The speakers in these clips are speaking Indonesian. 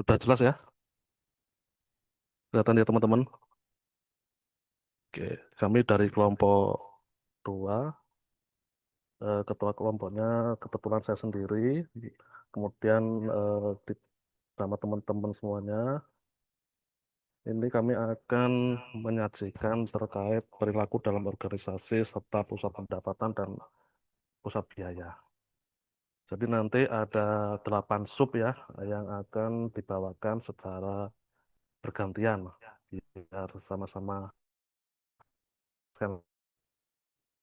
Sudah jelas ya, kelihatan ya teman-teman. Oke, kami dari kelompok 2, ketua kelompoknya kebetulan saya sendiri, kemudian sama teman-teman semuanya, ini kami akan menyajikan terkait perilaku dalam organisasi serta pusat pendapatan dan pusat biaya. Jadi nanti ada 8 sub ya yang akan dibawakan secara bergantian biar sama-sama.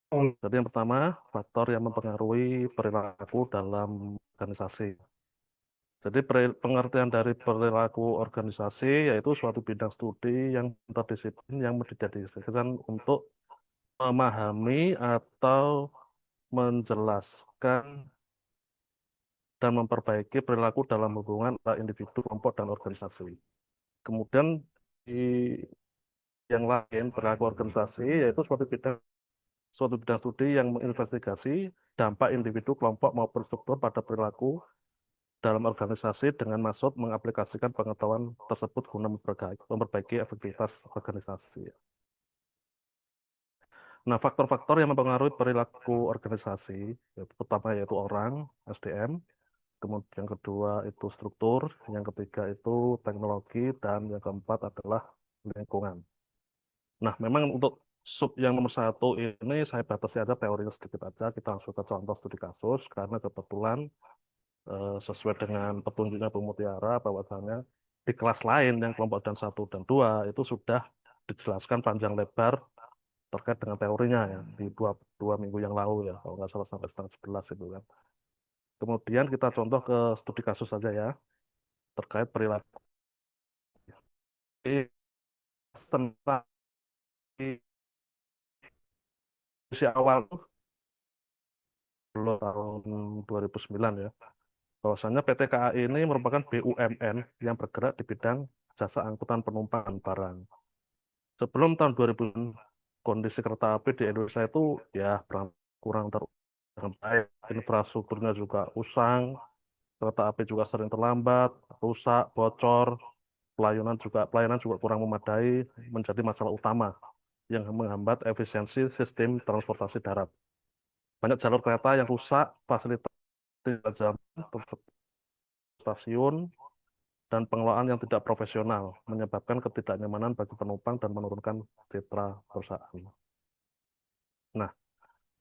Oh, Jadi yang pertama, faktor yang mempengaruhi perilaku dalam organisasi. Jadi pengertian dari perilaku organisasi yaitu suatu bidang studi yang interdisiplin yang dijadikan untuk memahami atau menjelaskan dan memperbaiki perilaku dalam hubungan antara individu, kelompok, dan organisasi. Kemudian di yang lain perilaku organisasi yaitu suatu bidang studi yang menginvestigasi dampak individu, kelompok maupun struktur pada perilaku dalam organisasi dengan maksud mengaplikasikan pengetahuan tersebut guna memperbaiki efektivitas organisasi. Nah, faktor-faktor yang mempengaruhi perilaku organisasi, yaitu pertama yaitu orang, SDM, kemudian yang kedua itu struktur, yang ketiga itu teknologi, dan yang keempat adalah lingkungan. Nah, memang untuk sub yang nomor satu ini saya batasi aja teorinya sedikit aja, kita langsung ke contoh studi kasus, karena kebetulan sesuai dengan petunjuknya Bu Mutiara bahwasannya di kelas lain yang kelompok dan 1 dan 2 itu sudah dijelaskan panjang lebar terkait dengan teorinya ya di dua minggu yang lalu ya kalau nggak salah sampai setengah 11 itu kan. Kemudian kita contoh ke studi kasus saja ya terkait perilaku. Jadi, tentang usia awal tuh belum tahun 2009 ya. Bahwasannya PT KAI ini merupakan BUMN yang bergerak di bidang jasa angkutan penumpang dan barang. Sebelum tahun 2000 kondisi kereta api di Indonesia itu ya kurang dengan baik. Infrastrukturnya juga usang, kereta api juga sering terlambat, rusak, bocor, pelayanan juga kurang memadai, menjadi masalah utama yang menghambat efisiensi sistem transportasi darat. Banyak jalur kereta yang rusak, fasilitas tidak jalan, stasiun, dan pengelolaan yang tidak profesional, menyebabkan ketidaknyamanan bagi penumpang dan menurunkan citra perusahaan. Nah,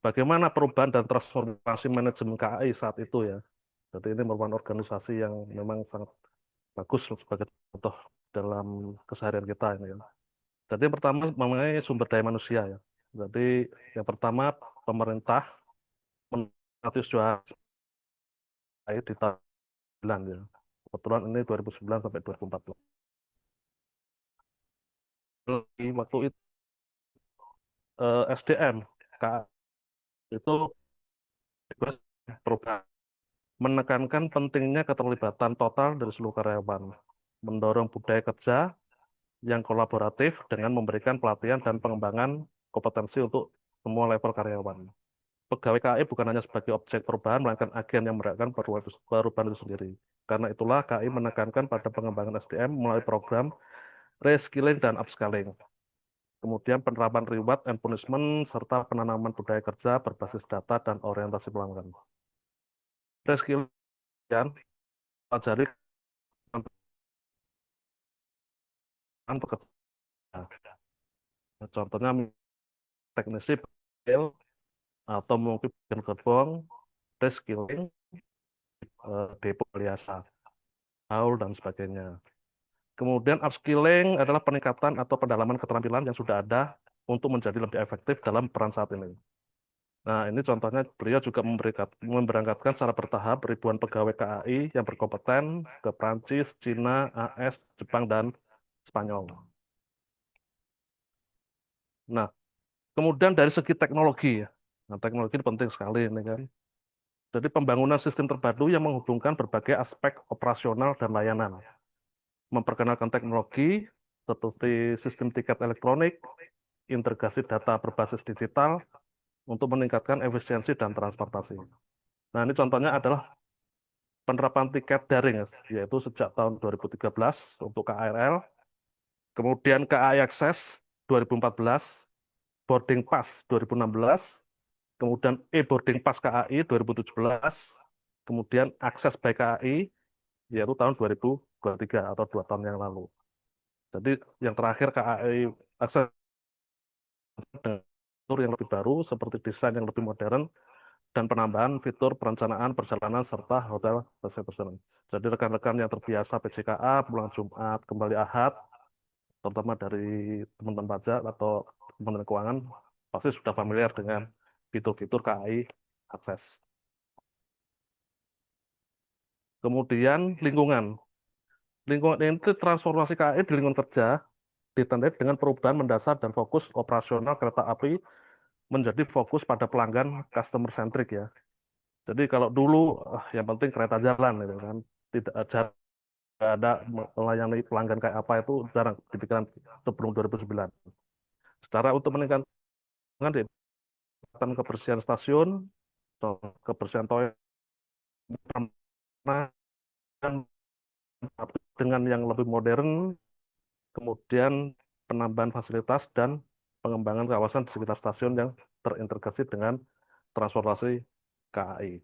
bagaimana perubahan dan transformasi manajemen KAI saat itu ya? Jadi ini merupakan organisasi yang memang sangat bagus sebagai contoh dalam keseharian kita ini ya. Jadi yang pertama mengenai sumber daya manusia ya. Jadi yang pertama pemerintah mengatur di tahun 9 ya. Kebetulan ini 2009 sampai 2014. Waktu itu SDM KAI itu perubahan menekankan pentingnya keterlibatan total dari seluruh karyawan, mendorong budaya kerja yang kolaboratif dengan memberikan pelatihan dan pengembangan kompetensi untuk semua level karyawan. Pegawai KAI bukan hanya sebagai objek perubahan, melainkan agen yang merayakan perubahan itu sendiri. Karena itulah KAI menekankan pada pengembangan SDM melalui program reskilling dan upskilling. Kemudian penerapan reward and punishment, serta penanaman budaya kerja berbasis data dan orientasi pelanggan. Reskilling pelajari kemampuan pekerja. Contohnya teknisi atau mungkin bagian gerbong, reskilling, depo biasa, haul, dan sebagainya. Kemudian upskilling adalah peningkatan atau pendalaman keterampilan yang sudah ada untuk menjadi lebih efektif dalam peran saat ini. Nah, ini contohnya beliau juga memberangkatkan secara bertahap ribuan pegawai KAI yang berkompeten ke Prancis, Cina, AS, Jepang, dan Spanyol. Nah, kemudian dari segi teknologi ya. Nah, teknologi ini penting sekali ini kan. Jadi pembangunan sistem terpadu yang menghubungkan berbagai aspek operasional dan layanan. Memperkenalkan teknologi seperti sistem tiket elektronik, integrasi data berbasis digital untuk meningkatkan efisiensi dan transportasi. Nah, ini contohnya adalah penerapan tiket daring, yaitu sejak tahun 2013 untuk KRL, kemudian KAI Akses 2014, Boarding Pass 2016, kemudian e-boarding pass KAI 2017, kemudian akses by KAI yaitu tahun 2023 atau 2 tahun yang lalu. Jadi yang terakhir KAI akses dengan fitur yang lebih baru seperti desain yang lebih modern dan penambahan fitur perencanaan perjalanan serta hotel reservation. Jadi rekan-rekan yang terbiasa PJKA pulang Jumat kembali Ahad, terutama dari teman-teman pajak atau teman-teman keuangan pasti sudah familiar dengan fitur-fitur KAI akses. Kemudian lingkungan. Lingkungan ini transformasi KAI di lingkungan kerja ditandai dengan perubahan mendasar dan fokus operasional kereta api menjadi fokus pada pelanggan customer centric ya. Jadi kalau dulu yang penting kereta jalan gitu kan, tidak ada melayani pelanggan kayak apa itu jarang dipikirkan sebelum 2009. Secara untuk meningkatkan kebersihan stasiun, kebersihan toilet dengan yang lebih modern, kemudian penambahan fasilitas dan pengembangan kawasan di sekitar stasiun yang terintegrasi dengan transportasi KAI.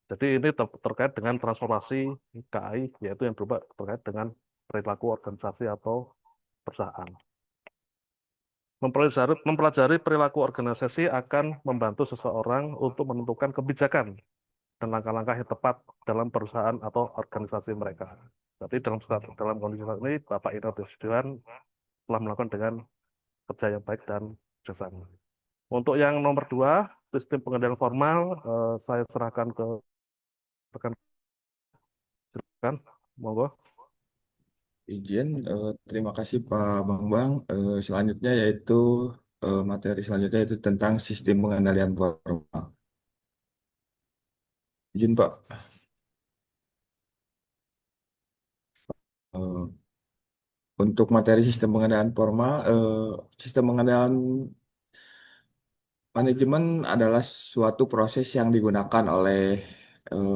Jadi ini terkait dengan transformasi KAI, yaitu yang berubah terkait dengan perilaku organisasi atau perusahaan. Mempelajari perilaku organisasi akan membantu seseorang untuk menentukan kebijakan dan langkah-langkah yang tepat dalam perusahaan atau organisasi mereka. Jadi dalam kondisi saat ini, Bapak Ina Desdiwan telah melakukan dengan kerja yang baik dan bijaksana. Untuk yang nomor 2, sistem pengendalian formal, saya serahkan ke rekan, silakan, monggo. Izin, terima kasih Pak Bambang. Selanjutnya yaitu materi selanjutnya yaitu tentang sistem pengendalian formal. Izin Pak. Eh, untuk materi sistem pengendalian formal, sistem pengendalian manajemen adalah suatu proses yang digunakan oleh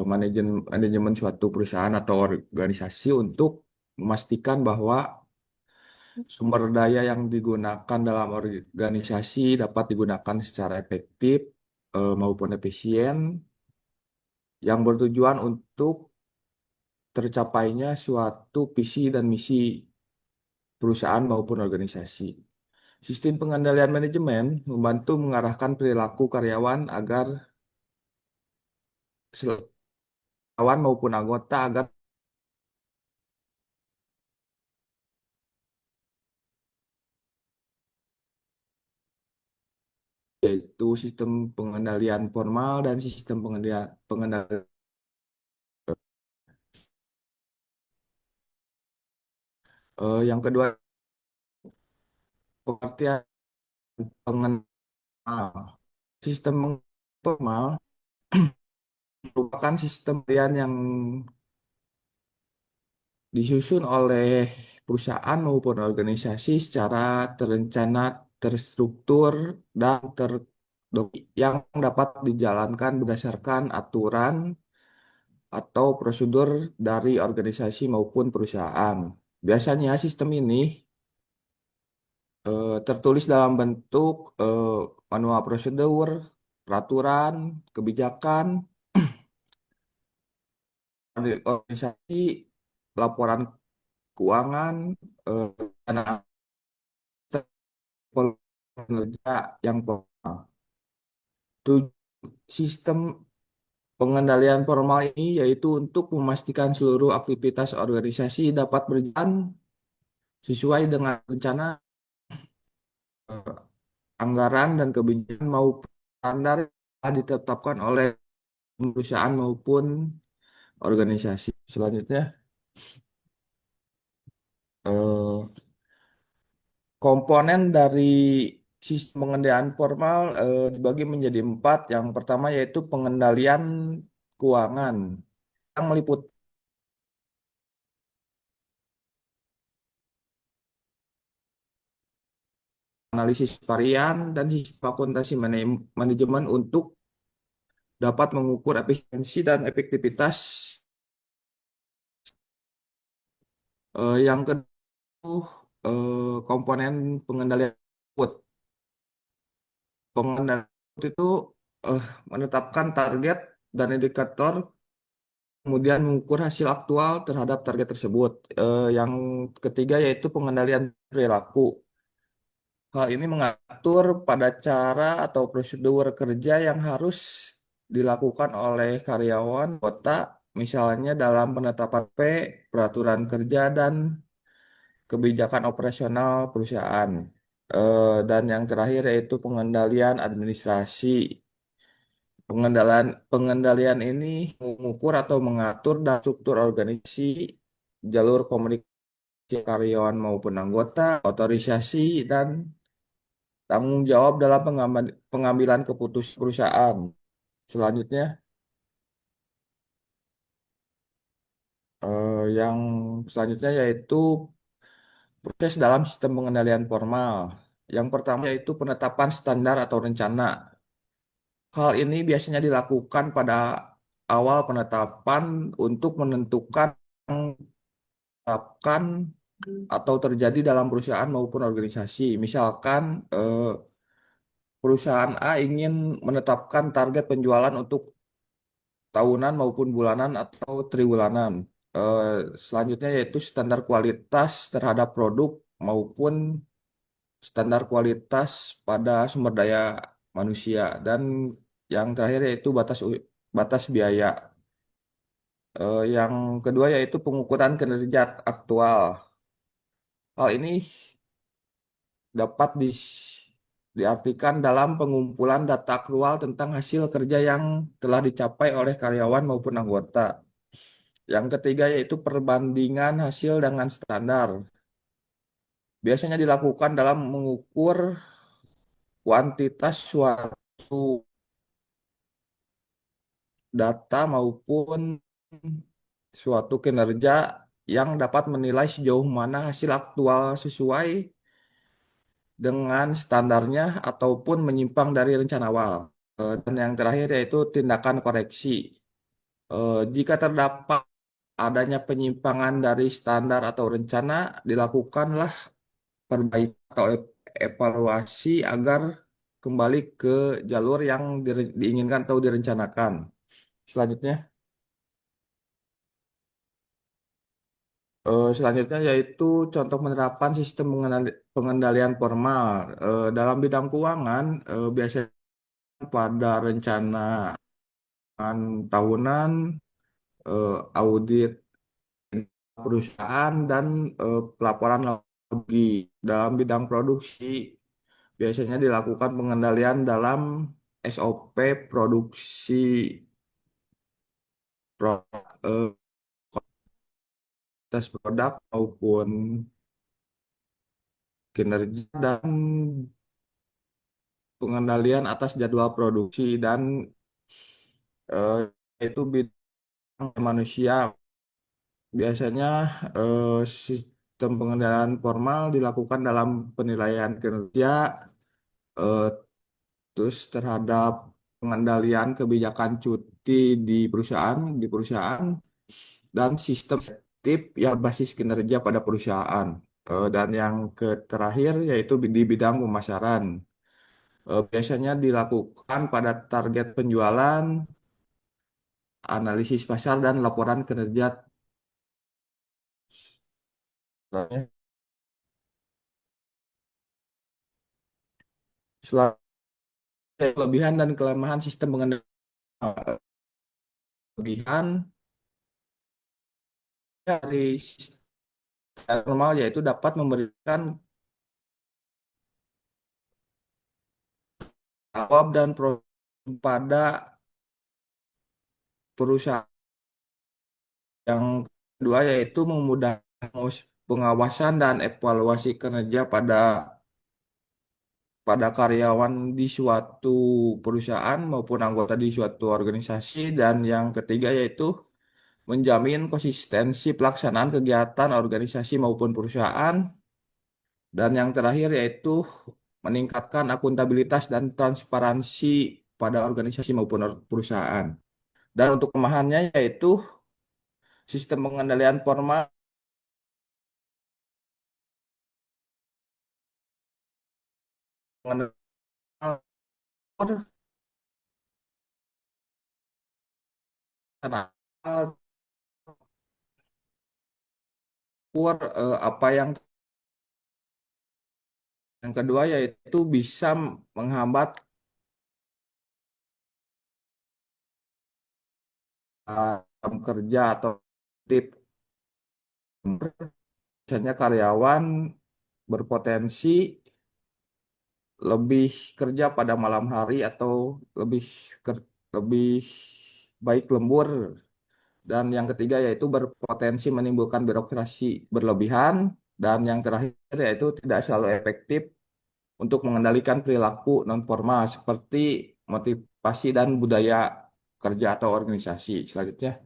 manajemen manajemen suatu perusahaan atau organisasi untuk memastikan bahwa sumber daya yang digunakan dalam organisasi dapat digunakan secara efektif maupun efisien yang bertujuan untuk tercapainya suatu visi dan misi perusahaan maupun organisasi. Sistem pengendalian manajemen membantu mengarahkan perilaku karyawan agar karyawan maupun anggota agar yaitu sistem pengendalian formal dan sistem pengendalian yang kedua pengertian pengenal sistem formal merupakan sistem pengendalian yang disusun oleh perusahaan maupun organisasi secara terencana, terstruktur, dan yang dapat dijalankan berdasarkan aturan atau prosedur dari organisasi maupun perusahaan. Biasanya sistem ini tertulis dalam bentuk manual prosedur, peraturan, kebijakan, organisasi, laporan keuangan, dana kinerja yang formal. Sistem pengendalian formal ini yaitu untuk memastikan seluruh aktivitas organisasi dapat berjalan sesuai dengan rencana, eh, anggaran dan kebijakan maupun standar yang ditetapkan oleh perusahaan maupun organisasi. Selanjutnya, eh, komponen dari sistem pengendalian formal dibagi menjadi 4. Yang pertama yaitu pengendalian keuangan yang meliputi analisis varian dan sistem akuntansi manajemen untuk dapat mengukur efisiensi dan efektivitas. Yang kedua, komponen pengendalian output. Pengendalian output itu eh, menetapkan target dan indikator, kemudian mengukur hasil aktual terhadap target tersebut. Yang ketiga yaitu pengendalian perilaku. Hal ini mengatur pada cara atau prosedur kerja yang harus dilakukan oleh karyawan kota, misalnya dalam penetapan peraturan kerja, dan kebijakan operasional perusahaan. Dan yang terakhir yaitu pengendalian administrasi. Pengendalian ini mengukur atau mengatur dan struktur organisasi, jalur komunikasi karyawan maupun anggota, otorisasi, dan tanggung jawab dalam pengambilan keputusan perusahaan. Selanjutnya, yang selanjutnya yaitu proses dalam sistem pengendalian formal. Yang pertama yaitu penetapan standar atau rencana. Hal ini biasanya dilakukan pada awal penetapan untuk menentukan yang ditetapkan atau terjadi dalam perusahaan maupun organisasi. Misalkan perusahaan A ingin menetapkan target penjualan untuk tahunan maupun bulanan atau triwulanan. Eh, Selanjutnya yaitu standar kualitas terhadap produk maupun standar kualitas pada sumber daya manusia. Dan yang terakhir yaitu batas biaya. Yang kedua yaitu pengukuran kinerja aktual. Hal ini dapat diartikan dalam pengumpulan data aktual tentang hasil kerja yang telah dicapai oleh karyawan maupun anggota. Yang ketiga yaitu perbandingan hasil dengan standar. Biasanya dilakukan dalam mengukur kuantitas suatu data maupun suatu kinerja yang dapat menilai sejauh mana hasil aktual sesuai dengan standarnya ataupun menyimpang dari rencana awal. Dan yang terakhir yaitu tindakan koreksi. Jika terdapat adanya penyimpangan dari standar atau rencana, dilakukanlah perbaikan atau evaluasi agar kembali ke jalur yang diinginkan atau direncanakan. Selanjutnya, selanjutnya yaitu contoh penerapan sistem pengendalian formal. Dalam bidang keuangan, biasanya pada rencana tahunan, audit perusahaan, dan pelaporan lagi. Dalam bidang produksi, biasanya dilakukan pengendalian dalam SOP produksi produk, tes produk maupun kinerja, dan pengendalian atas jadwal produksi, dan eh, itu bidang manusia. Biasanya eh, sistem pengendalian formal dilakukan dalam penilaian kinerja, eh, terus terhadap pengendalian kebijakan cuti di perusahaan, dan sistem tip yang basis kinerja pada perusahaan. Dan yang terakhir yaitu di bidang pemasaran. Biasanya dilakukan pada target penjualan, analisis pasar, dan laporan kinerja. Selanjutnya, kelebihan dan kelemahan sistem pengendalian. Kelebihan dari sistem normal yaitu dapat memberikan jawab dan pada perusahaan. Yang kedua yaitu memudahkan pengawasan dan evaluasi kinerja pada karyawan di suatu perusahaan maupun anggota di suatu organisasi. Dan yang ketiga yaitu menjamin konsistensi pelaksanaan kegiatan organisasi maupun perusahaan. Dan yang terakhir yaitu meningkatkan akuntabilitas dan transparansi pada organisasi maupun perusahaan. Dan untuk kelemahannya yaitu sistem pengendalian formal mengenal kenal apa yang kedua yaitu bisa menghambat jam kerja atau tip misalnya karyawan berpotensi lebih kerja pada malam hari atau lebih lebih baik lembur. Dan yang ketiga yaitu berpotensi menimbulkan birokrasi berlebihan. Dan yang terakhir yaitu tidak selalu efektif untuk mengendalikan perilaku non formal seperti motivasi dan budaya kerja atau organisasi. Selanjutnya,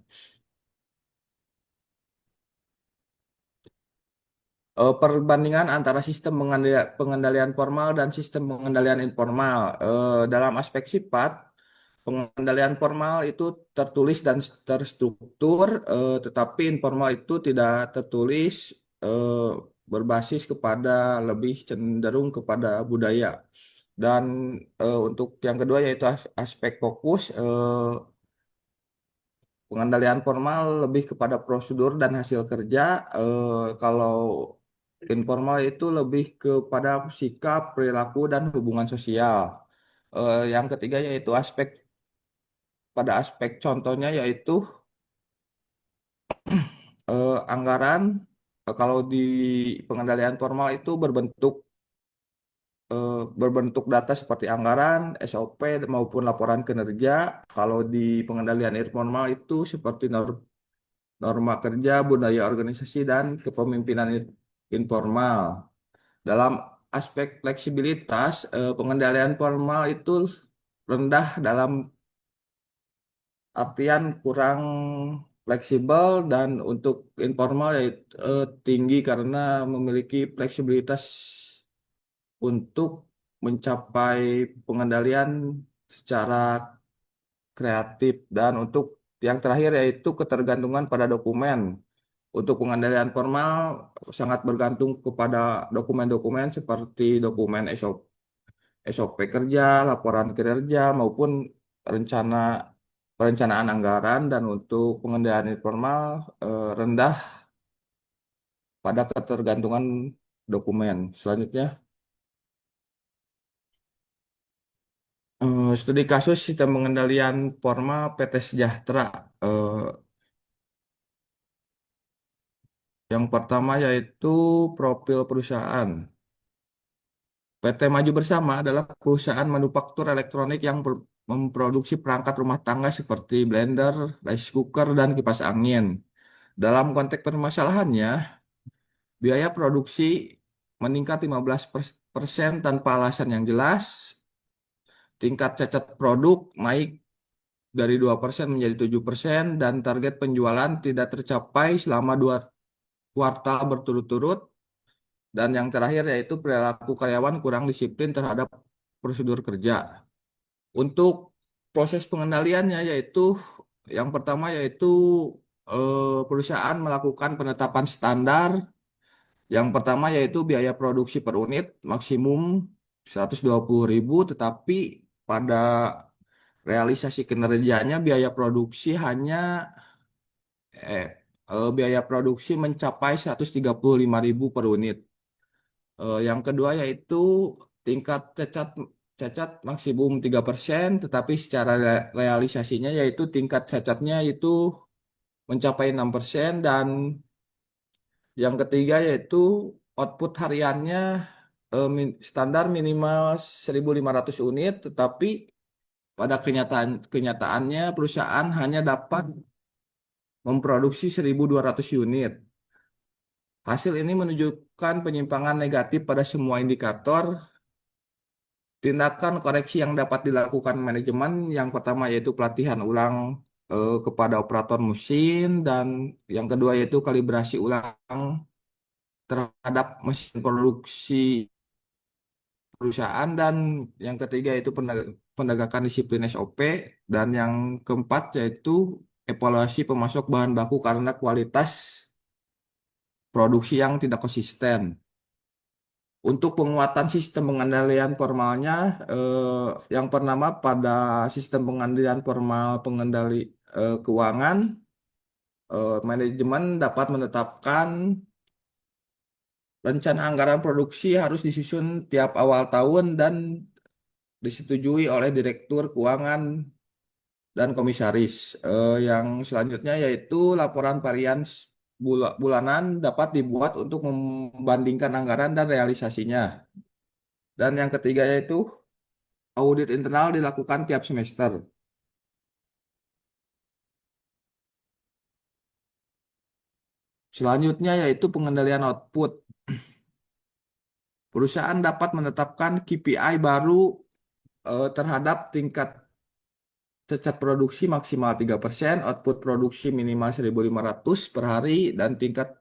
perbandingan antara sistem pengendalian formal dan sistem pengendalian informal. Dalam aspek sifat, pengendalian formal itu tertulis dan terstruktur, tetapi informal itu tidak tertulis, berbasis kepada lebih cenderung kepada budaya. Dan untuk yang kedua yaitu aspek fokus, pengendalian formal lebih kepada prosedur dan hasil kerja. Kalau informal itu lebih kepada sikap, perilaku, dan hubungan sosial. Yang ketiga yaitu pada aspek contohnya yaitu anggaran. Kalau di pengendalian formal itu berbentuk data seperti anggaran, SOP maupun laporan kinerja. Kalau di pengendalian informal itu seperti norma kerja, budaya organisasi, dan kepemimpinan informal. Dalam aspek fleksibilitas, pengendalian formal itu rendah dalam artian kurang fleksibel, dan untuk informal yaitu tinggi karena memiliki fleksibilitas untuk mencapai pengendalian secara kreatif. Dan untuk yang terakhir yaitu ketergantungan pada dokumen. Untuk pengendalian formal sangat bergantung kepada dokumen-dokumen seperti dokumen SOP kerja, laporan kinerja, maupun rencana perencanaan anggaran. Dan untuk pengendalian informal rendah pada ketergantungan dokumen. Selanjutnya, studi kasus sistem pengendalian formal PT Sejahtera. Eh, yang pertama yaitu profil perusahaan. PT Maju Bersama adalah perusahaan manufaktur elektronik yang memproduksi perangkat rumah tangga seperti blender, rice cooker, dan kipas angin. Dalam konteks permasalahannya, biaya produksi meningkat 15% tanpa alasan yang jelas, tingkat cacat produk naik dari 2% menjadi 7%, dan target penjualan tidak tercapai selama 2 kuartal berturut-turut. Dan yang terakhir yaitu perilaku karyawan kurang disiplin terhadap prosedur kerja. Untuk proses pengendaliannya yaitu yang pertama yaitu perusahaan melakukan penetapan standar. Yang pertama yaitu biaya produksi per unit maksimum 120.000, tetapi pada realisasi kinerjanya eh, biaya produksi mencapai 135.000 per unit. Yang kedua yaitu tingkat cacat maksimum 3%, tetapi secara realisasinya yaitu tingkat cacatnya itu mencapai 6%. Dan yang ketiga yaitu output hariannya standar minimal 1.500 unit, tetapi pada kenyataannya perusahaan hanya dapat memproduksi 1.200 unit. Hasil ini menunjukkan penyimpangan negatif pada semua indikator. Tindakan koreksi yang dapat dilakukan manajemen yang pertama yaitu pelatihan ulang kepada operator mesin, dan yang kedua yaitu kalibrasi ulang terhadap mesin produksi perusahaan, dan yang ketiga yaitu penegakan disiplin SOP, dan yang keempat yaitu evaluasi pemasok bahan baku karena kualitas produksi yang tidak konsisten. Untuk penguatan sistem pengendalian formalnya, yang pertama pada sistem pengendalian formal pengendali keuangan, manajemen dapat menetapkan rencana anggaran produksi harus disusun tiap awal tahun dan disetujui oleh direktur keuangan dan komisaris. Yang selanjutnya yaitu laporan varians bulanan dapat dibuat untuk membandingkan anggaran dan realisasinya. Dan yang ketiga yaitu audit internal dilakukan tiap semester. Selanjutnya yaitu pengendalian output. Perusahaan dapat menetapkan KPI baru terhadap tingkat cacat produksi maksimal 3%, output produksi minimal 1.500 per hari, dan tingkat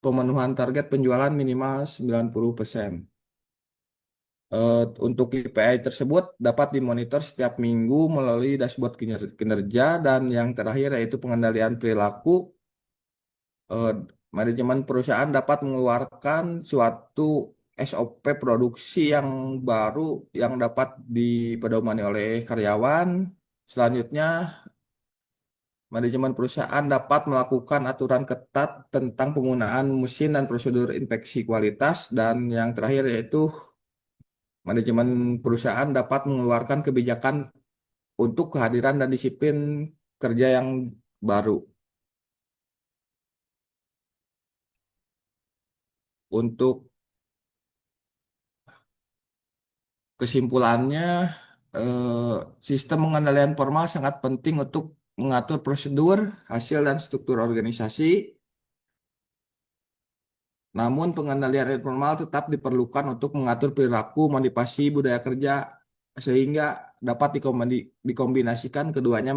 pemenuhan target penjualan minimal 90%. Untuk KPI tersebut dapat dimonitor setiap minggu melalui dashboard kinerja, dan yang terakhir yaitu pengendalian perilaku. Eh, Manajemen perusahaan dapat mengeluarkan suatu SOP produksi yang baru yang dapat dipedomani oleh karyawan. Selanjutnya, manajemen perusahaan dapat melakukan aturan ketat tentang penggunaan mesin dan prosedur inspeksi kualitas. Dan yang terakhir yaitu manajemen perusahaan dapat mengeluarkan kebijakan untuk kehadiran dan disiplin kerja yang baru. Untuk kesimpulannya, eh, sistem pengendalian formal sangat penting untuk mengatur prosedur, hasil, dan struktur organisasi. Namun, pengendalian informal tetap diperlukan untuk mengatur perilaku, motivasi, budaya kerja, sehingga dapat dikombinasikan keduanya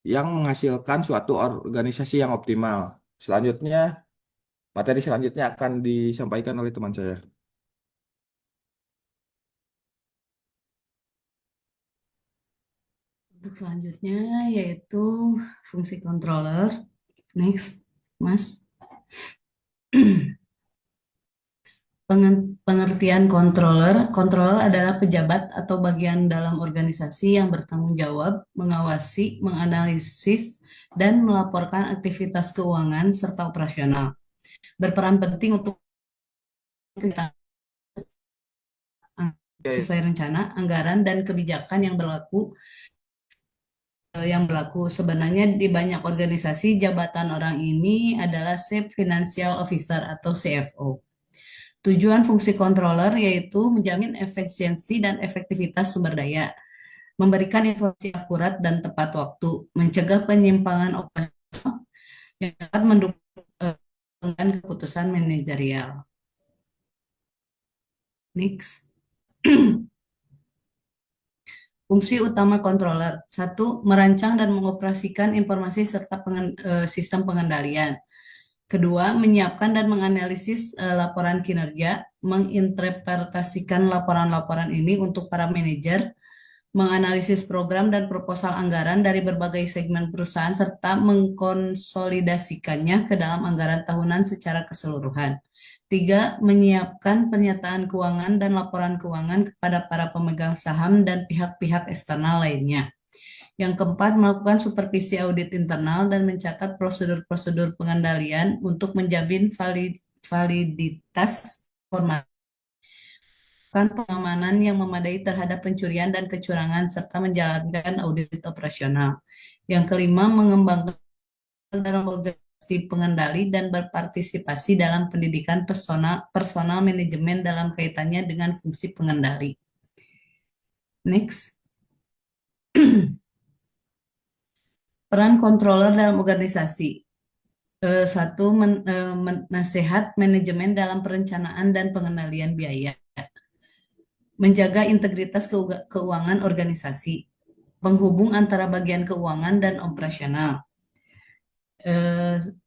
yang menghasilkan suatu organisasi yang optimal. Selanjutnya, materi selanjutnya akan disampaikan oleh teman saya. Untuk selanjutnya yaitu fungsi controller. Next, Mas. Pengertian controller. Controller adalah pejabat atau bagian dalam organisasi yang bertanggung jawab, mengawasi, menganalisis, dan melaporkan aktivitas keuangan serta operasional. Berperan penting untuk sesuai rencana, anggaran, dan kebijakan yang berlaku. Sebenarnya di banyak organisasi jabatan orang ini adalah Chief Financial Officer atau CFO. Tujuan fungsi controller yaitu menjamin efisiensi dan efektivitas sumber daya, memberikan informasi akurat dan tepat waktu, mencegah penyimpangan operasional yang dapat mendukung keputusan manajerial. Next. Fungsi utama controller. 1. Merancang dan mengoperasikan informasi serta sistem pengendalian. Kedua, menyiapkan dan menganalisis laporan kinerja, menginterpretasikan laporan-laporan ini untuk para manajer, menganalisis program dan proposal anggaran dari berbagai segmen perusahaan, serta mengkonsolidasikannya ke dalam anggaran tahunan secara keseluruhan. 3. Menyiapkan pernyataan keuangan dan laporan keuangan kepada para pemegang saham dan pihak-pihak eksternal lainnya. Yang keempat, melakukan supervisi audit internal dan mencatat prosedur-prosedur pengendalian untuk menjamin validitas formal, pengamanan yang memadai terhadap pencurian dan kecurangan, serta menjalankan audit operasional. Yang kelima, mengembangkan dalam organisasi pengendali dan berpartisipasi dalam pendidikan personal manajemen dalam kaitannya dengan fungsi pengendali. Next. Peran controller dalam organisasi. 1. Nasihat manajemen dalam perencanaan dan pengendalian biaya. Menjaga integritas keuangan organisasi. Penghubung antara bagian keuangan dan operasional.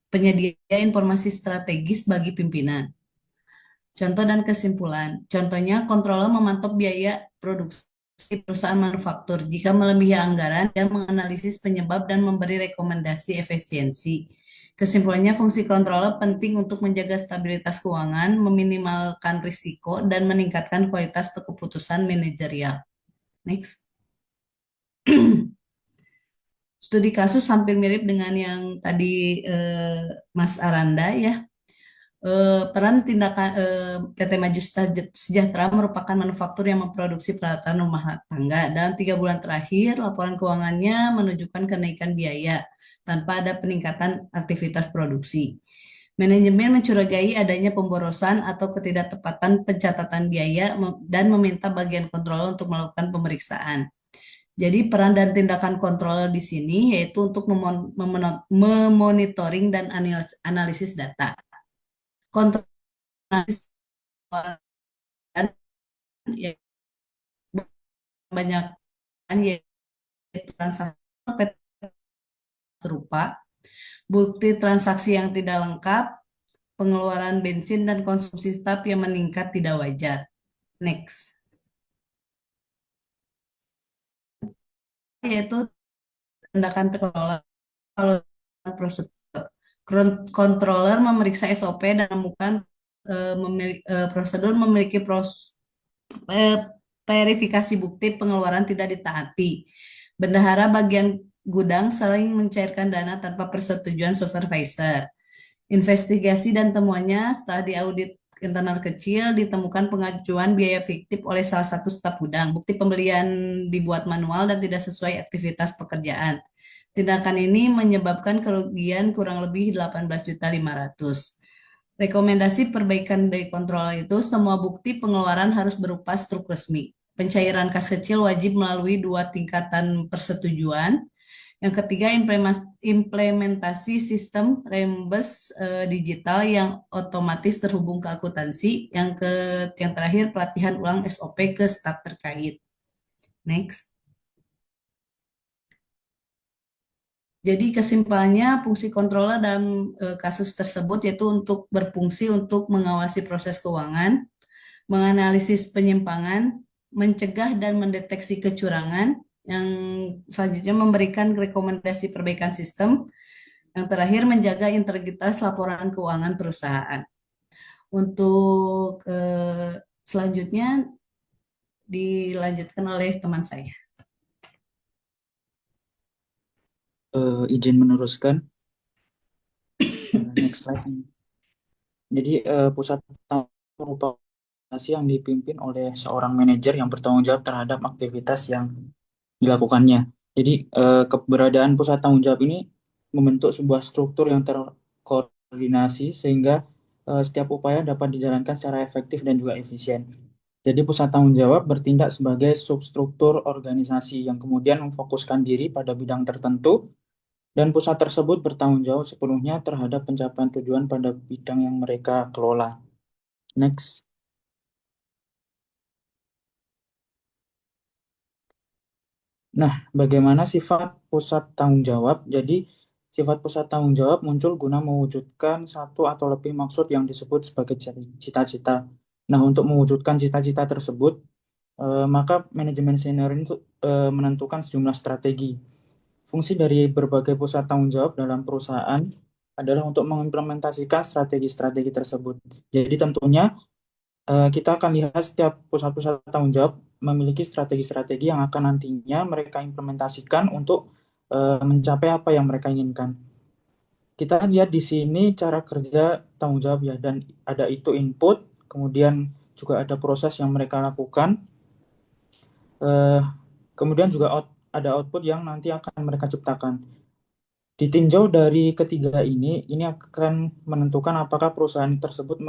Penyedia informasi strategis bagi pimpinan. Contoh dan kesimpulan. Contohnya, controller memantau biaya produksi perusahaan manufaktur. Jika melebihi anggaran, dia menganalisis penyebab dan memberi rekomendasi efisiensi. Kesimpulannya, fungsi controller penting untuk menjaga stabilitas keuangan, meminimalkan risiko, dan meningkatkan kualitas keputusan manajerial. Next. Studi kasus hampir mirip dengan yang tadi Mas Aranda ya. Peran tindakan PT Maju Sejahtera merupakan manufaktur yang memproduksi peralatan rumah tangga. Dalam 3 bulan terakhir, laporan keuangannya menunjukkan kenaikan biaya tanpa ada peningkatan aktivitas produksi. Manajemen mencurigai adanya pemborosan atau ketidaktepatan pencatatan biaya dan meminta bagian kontrol untuk melakukan pemeriksaan. Jadi peran dan tindakan kontrol di sini yaitu untuk memonitoring dan analisis data. Kontrol analisis keuangan ya, banyak yaitu transaksi serupa, bukti transaksi yang tidak lengkap, pengeluaran bensin dan konsumsi staf yang meningkat tidak wajar. Next. Yaitu tindakan controller. Kalau prosedur controller memeriksa SOP dan menemukan prosedur memiliki verifikasi bukti pengeluaran tidak ditaati. Bendahara bagian gudang sering mencairkan dana tanpa persetujuan supervisor. Investigasi dan temuannya setelah diaudit internal kecil ditemukan pengajuan biaya fiktif oleh salah satu staf gudang. Bukti pembelian dibuat manual dan tidak sesuai aktivitas pekerjaan. Tindakan ini menyebabkan kerugian kurang lebih 18.500.000. Rekomendasi perbaikan dari kontrol itu semua bukti pengeluaran harus berupa struk resmi. Pencairan kas kecil wajib melalui 2 tingkatan persetujuan. Yang ketiga, implementasi sistem rembes digital yang otomatis terhubung ke akuntansi. Yang terakhir, pelatihan ulang SOP ke staf terkait. Next. Jadi kesimpulannya, fungsi controller dalam kasus tersebut yaitu berfungsi untuk mengawasi proses keuangan, menganalisis penyimpangan, mencegah dan mendeteksi kecurangan, yang selanjutnya memberikan rekomendasi perbaikan sistem, yang terakhir menjaga integritas laporan keuangan perusahaan. Untuk selanjutnya dilanjutkan oleh teman saya. Izin meneruskan. Next slide. Jadi pusat merupakan organisasi yang dipimpin oleh seorang manajer yang bertanggung jawab terhadap aktivitas yang dilakukannya. Jadi keberadaan pusat tanggung jawab ini membentuk sebuah struktur yang terkoordinasi sehingga setiap upaya dapat dijalankan secara efektif dan juga efisien. Jadi pusat tanggung jawab bertindak sebagai substruktur organisasi yang kemudian memfokuskan diri pada bidang tertentu dan pusat tersebut bertanggung jawab sepenuhnya terhadap pencapaian tujuan pada bidang yang mereka kelola. Next. Nah, bagaimana sifat pusat tanggung jawab? Jadi, sifat pusat tanggung jawab muncul guna mewujudkan satu atau lebih maksud yang disebut sebagai cita-cita. Nah, untuk mewujudkan cita-cita tersebut, maka manajemen senior itu menentukan sejumlah strategi. Fungsi dari berbagai pusat tanggung jawab dalam perusahaan adalah untuk mengimplementasikan strategi-strategi tersebut. Jadi tentunya kita akan lihat setiap pusat-pusat tanggung jawab memiliki strategi-strategi yang akan nantinya mereka implementasikan untuk mencapai apa yang mereka inginkan. Kita lihat di sini cara kerja tanggung jawab ya, dan ada itu input, kemudian juga ada proses yang mereka lakukan, kemudian juga ada output yang nanti akan mereka ciptakan. Ditinjau dari ketiga ini akan menentukan apakah perusahaan tersebut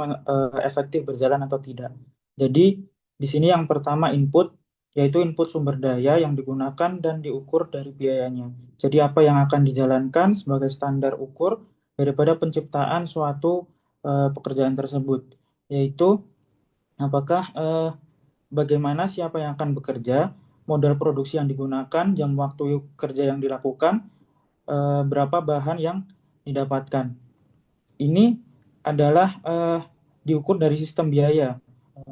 efektif berjalan atau tidak. Jadi di sini yang pertama input, yaitu input sumber daya yang digunakan dan diukur dari biayanya. Jadi apa yang akan dijalankan sebagai standar ukur daripada penciptaan suatu pekerjaan tersebut, yaitu apakah bagaimana siapa yang akan bekerja, modal produksi yang digunakan, jam waktu kerja yang dilakukan, berapa bahan yang didapatkan. Ini adalah diukur dari sistem biaya,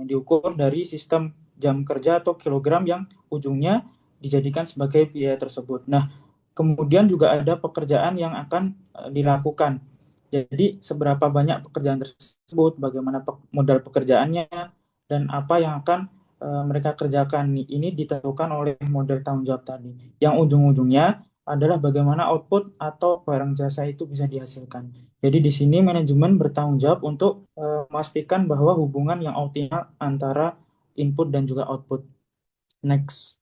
diukur dari sistem jam kerja atau kilogram yang ujungnya dijadikan sebagai biaya tersebut. Nah, kemudian juga ada pekerjaan yang akan dilakukan. Jadi, seberapa banyak pekerjaan tersebut, bagaimana modal pekerjaannya, dan apa yang akan mereka kerjakan. Ini ditentukan oleh model tanggung jawab tadi. Yang ujung-ujungnya adalah bagaimana output atau barang jasa itu bisa dihasilkan. Jadi di sini manajemen bertanggung jawab untuk memastikan bahwa hubungan yang optimal antara input dan juga output. Next.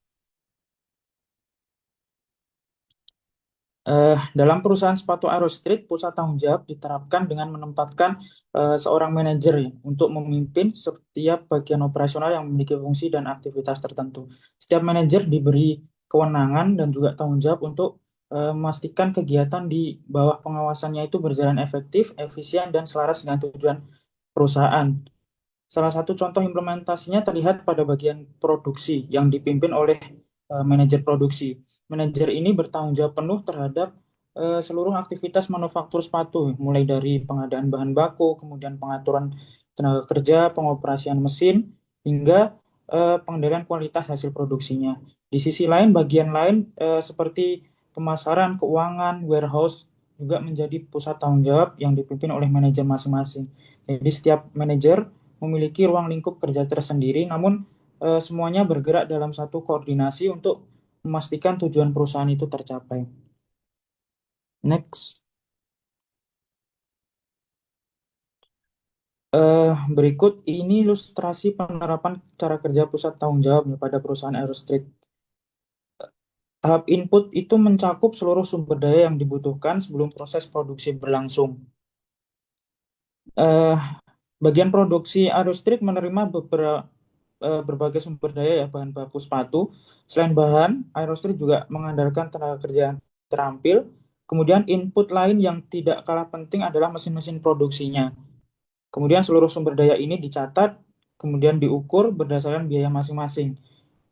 Dalam perusahaan sepatu Aerostreet, pusat tanggung jawab diterapkan dengan menempatkan seorang manajer ya, untuk memimpin setiap bagian operasional yang memiliki fungsi dan aktivitas tertentu. Setiap manajer diberi kewenangan dan juga tanggung jawab untuk memastikan kegiatan di bawah pengawasannya itu berjalan efektif, efisien, dan selaras dengan tujuan perusahaan. Salah satu contoh implementasinya terlihat pada bagian produksi yang dipimpin oleh manajer produksi. Manajer ini bertanggung jawab penuh terhadap seluruh aktivitas manufaktur sepatu, mulai dari pengadaan bahan baku, kemudian pengaturan tenaga kerja, pengoperasian mesin, hingga pengendalian kualitas hasil produksinya. Di sisi lain, bagian lain seperti pemasaran, keuangan, warehouse juga menjadi pusat tanggung jawab yang dipimpin oleh manajer masing-masing. Jadi setiap manajer memiliki ruang lingkup kerja tersendiri, namun semuanya bergerak dalam satu koordinasi untuk memastikan tujuan perusahaan itu tercapai. Next. Berikut ini ilustrasi penerapan cara kerja pusat tanggung jawab pada perusahaan Aerostreet. Tahap input itu mencakup seluruh sumber daya yang dibutuhkan sebelum proses produksi berlangsung. Bagian produksi Aerostreet menerima berbagai sumber daya ya, bahan baku sepatu. Selain bahan, Aerostreet juga mengandalkan tenaga kerja yang terampil. Kemudian input lain yang tidak kalah penting adalah mesin-mesin produksinya. Kemudian seluruh sumber daya ini dicatat, kemudian diukur berdasarkan biaya masing-masing.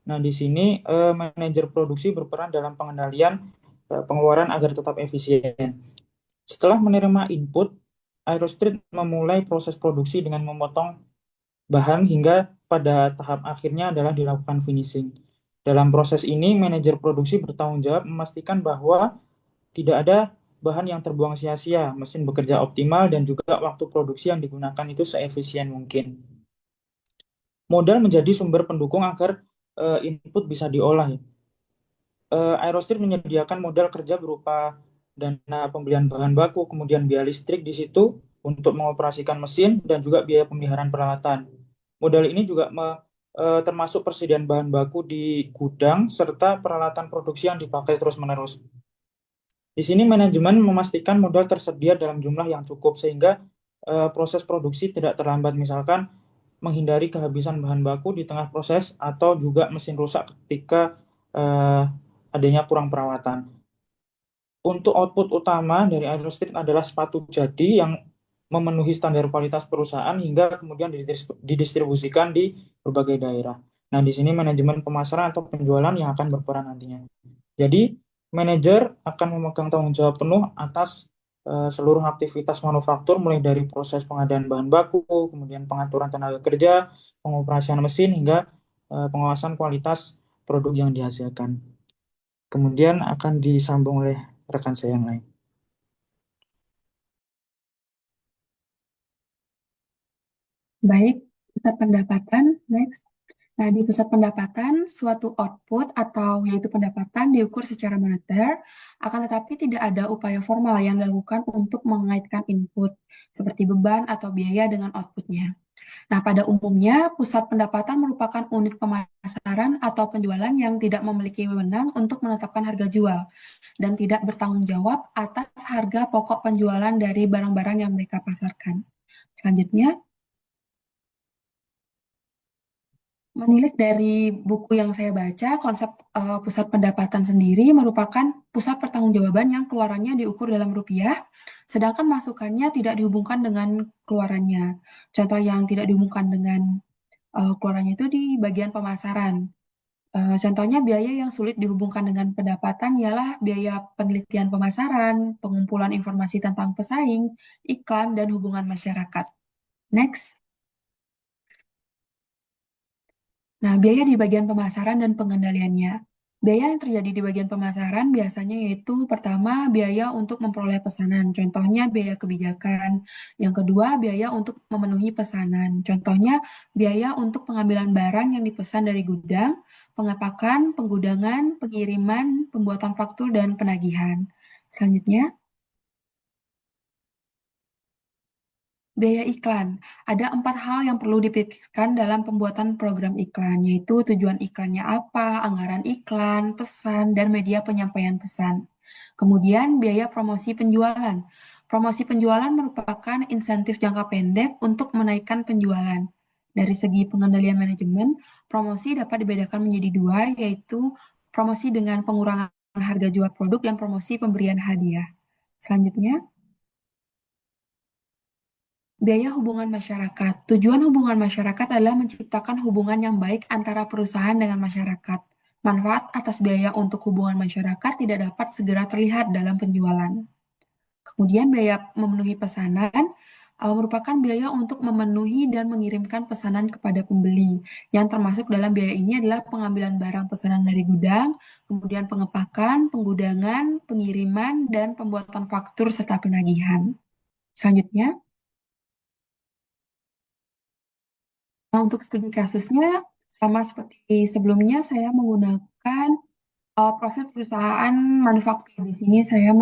Nah, di sini manajer produksi berperan dalam pengendalian pengeluaran agar tetap efisien. Setelah menerima input, Aerostreet memulai proses produksi dengan memotong bahan hingga pada tahap akhirnya adalah dilakukan finishing. Dalam proses ini, manajer produksi bertanggung jawab memastikan bahwa tidak ada bahan yang terbuang sia-sia, mesin bekerja optimal, dan juga waktu produksi yang digunakan itu seefisien mungkin. Modal menjadi sumber pendukung agar input bisa diolah. Aerostreet menyediakan modal kerja berupa dana pembelian bahan baku, kemudian biaya listrik di situ untuk mengoperasikan mesin, dan juga biaya pemeliharaan peralatan. Modal ini juga termasuk persediaan bahan baku di gudang, serta peralatan produksi yang dipakai terus-menerus. Di sini manajemen memastikan modal tersedia dalam jumlah yang cukup, sehingga proses produksi tidak terlambat, misalkan menghindari kehabisan bahan baku di tengah proses, atau juga mesin rusak ketika adanya kurang perawatan. Untuk output utama dari Aerostreet adalah sepatu jadi yang memenuhi standar kualitas perusahaan hingga kemudian didistribusikan di berbagai daerah. Nah, di sini manajemen pemasaran atau penjualan yang akan berperan nantinya. Jadi, manajer akan memegang tanggung jawab penuh atas seluruh aktivitas manufaktur, mulai dari proses pengadaan bahan baku, kemudian pengaturan tenaga kerja, pengoperasian mesin, hingga pengawasan kualitas produk yang dihasilkan. Kemudian akan disambung oleh rekan saya yang lain. Baik, pusat pendapatan, next. Nah, di pusat pendapatan, suatu output atau yaitu pendapatan diukur secara moneter, akan tetapi tidak ada upaya formal yang dilakukan untuk mengaitkan input, seperti beban atau biaya dengan outputnya. Nah, pada umumnya, pusat pendapatan merupakan unit pemasaran atau penjualan yang tidak memiliki wewenang untuk menetapkan harga jual dan tidak bertanggung jawab atas harga pokok penjualan dari barang-barang yang mereka pasarkan. Selanjutnya, menilik dari buku yang saya baca, konsep pusat pendapatan sendiri merupakan pusat pertanggungjawaban yang keluarannya diukur dalam rupiah, sedangkan masukannya tidak dihubungkan dengan keluarannya. Contoh yang tidak dihubungkan dengan keluarannya itu di bagian pemasaran. Contohnya biaya yang sulit dihubungkan dengan pendapatan ialah biaya penelitian pemasaran, pengumpulan informasi tentang pesaing, iklan, dan hubungan masyarakat. Next. Nah, biaya di bagian pemasaran dan pengendaliannya. Biaya yang terjadi di bagian pemasaran biasanya yaitu pertama biaya untuk memperoleh pesanan, contohnya biaya kebijakan. Yang kedua, biaya untuk memenuhi pesanan, contohnya biaya untuk pengambilan barang yang dipesan dari gudang, pengepakan, penggudangan, pengiriman, pembuatan faktur, dan penagihan. Selanjutnya, biaya iklan. Ada 4 hal yang perlu dipikirkan dalam pembuatan program iklan, yaitu tujuan iklannya apa, anggaran iklan, pesan, dan media penyampaian pesan. Kemudian biaya promosi penjualan. Promosi penjualan merupakan insentif jangka pendek untuk menaikkan penjualan. Dari segi pengendalian manajemen, promosi dapat dibedakan menjadi dua, yaitu promosi dengan pengurangan harga jual produk dan promosi pemberian hadiah. Selanjutnya, biaya hubungan masyarakat. Tujuan hubungan masyarakat adalah menciptakan hubungan yang baik antara perusahaan dengan masyarakat. Manfaat atas biaya untuk hubungan masyarakat tidak dapat segera terlihat dalam penjualan. Kemudian biaya memenuhi pesanan merupakan biaya untuk memenuhi dan mengirimkan pesanan kepada pembeli. Yang termasuk dalam biaya ini adalah pengambilan barang pesanan dari gudang, kemudian pengepakan, penggudangan, pengiriman, dan pembuatan faktur serta penagihan. Selanjutnya, nah, untuk studi kasusnya, sama seperti sebelumnya, saya menggunakan profil perusahaan manufaktur. Di sini saya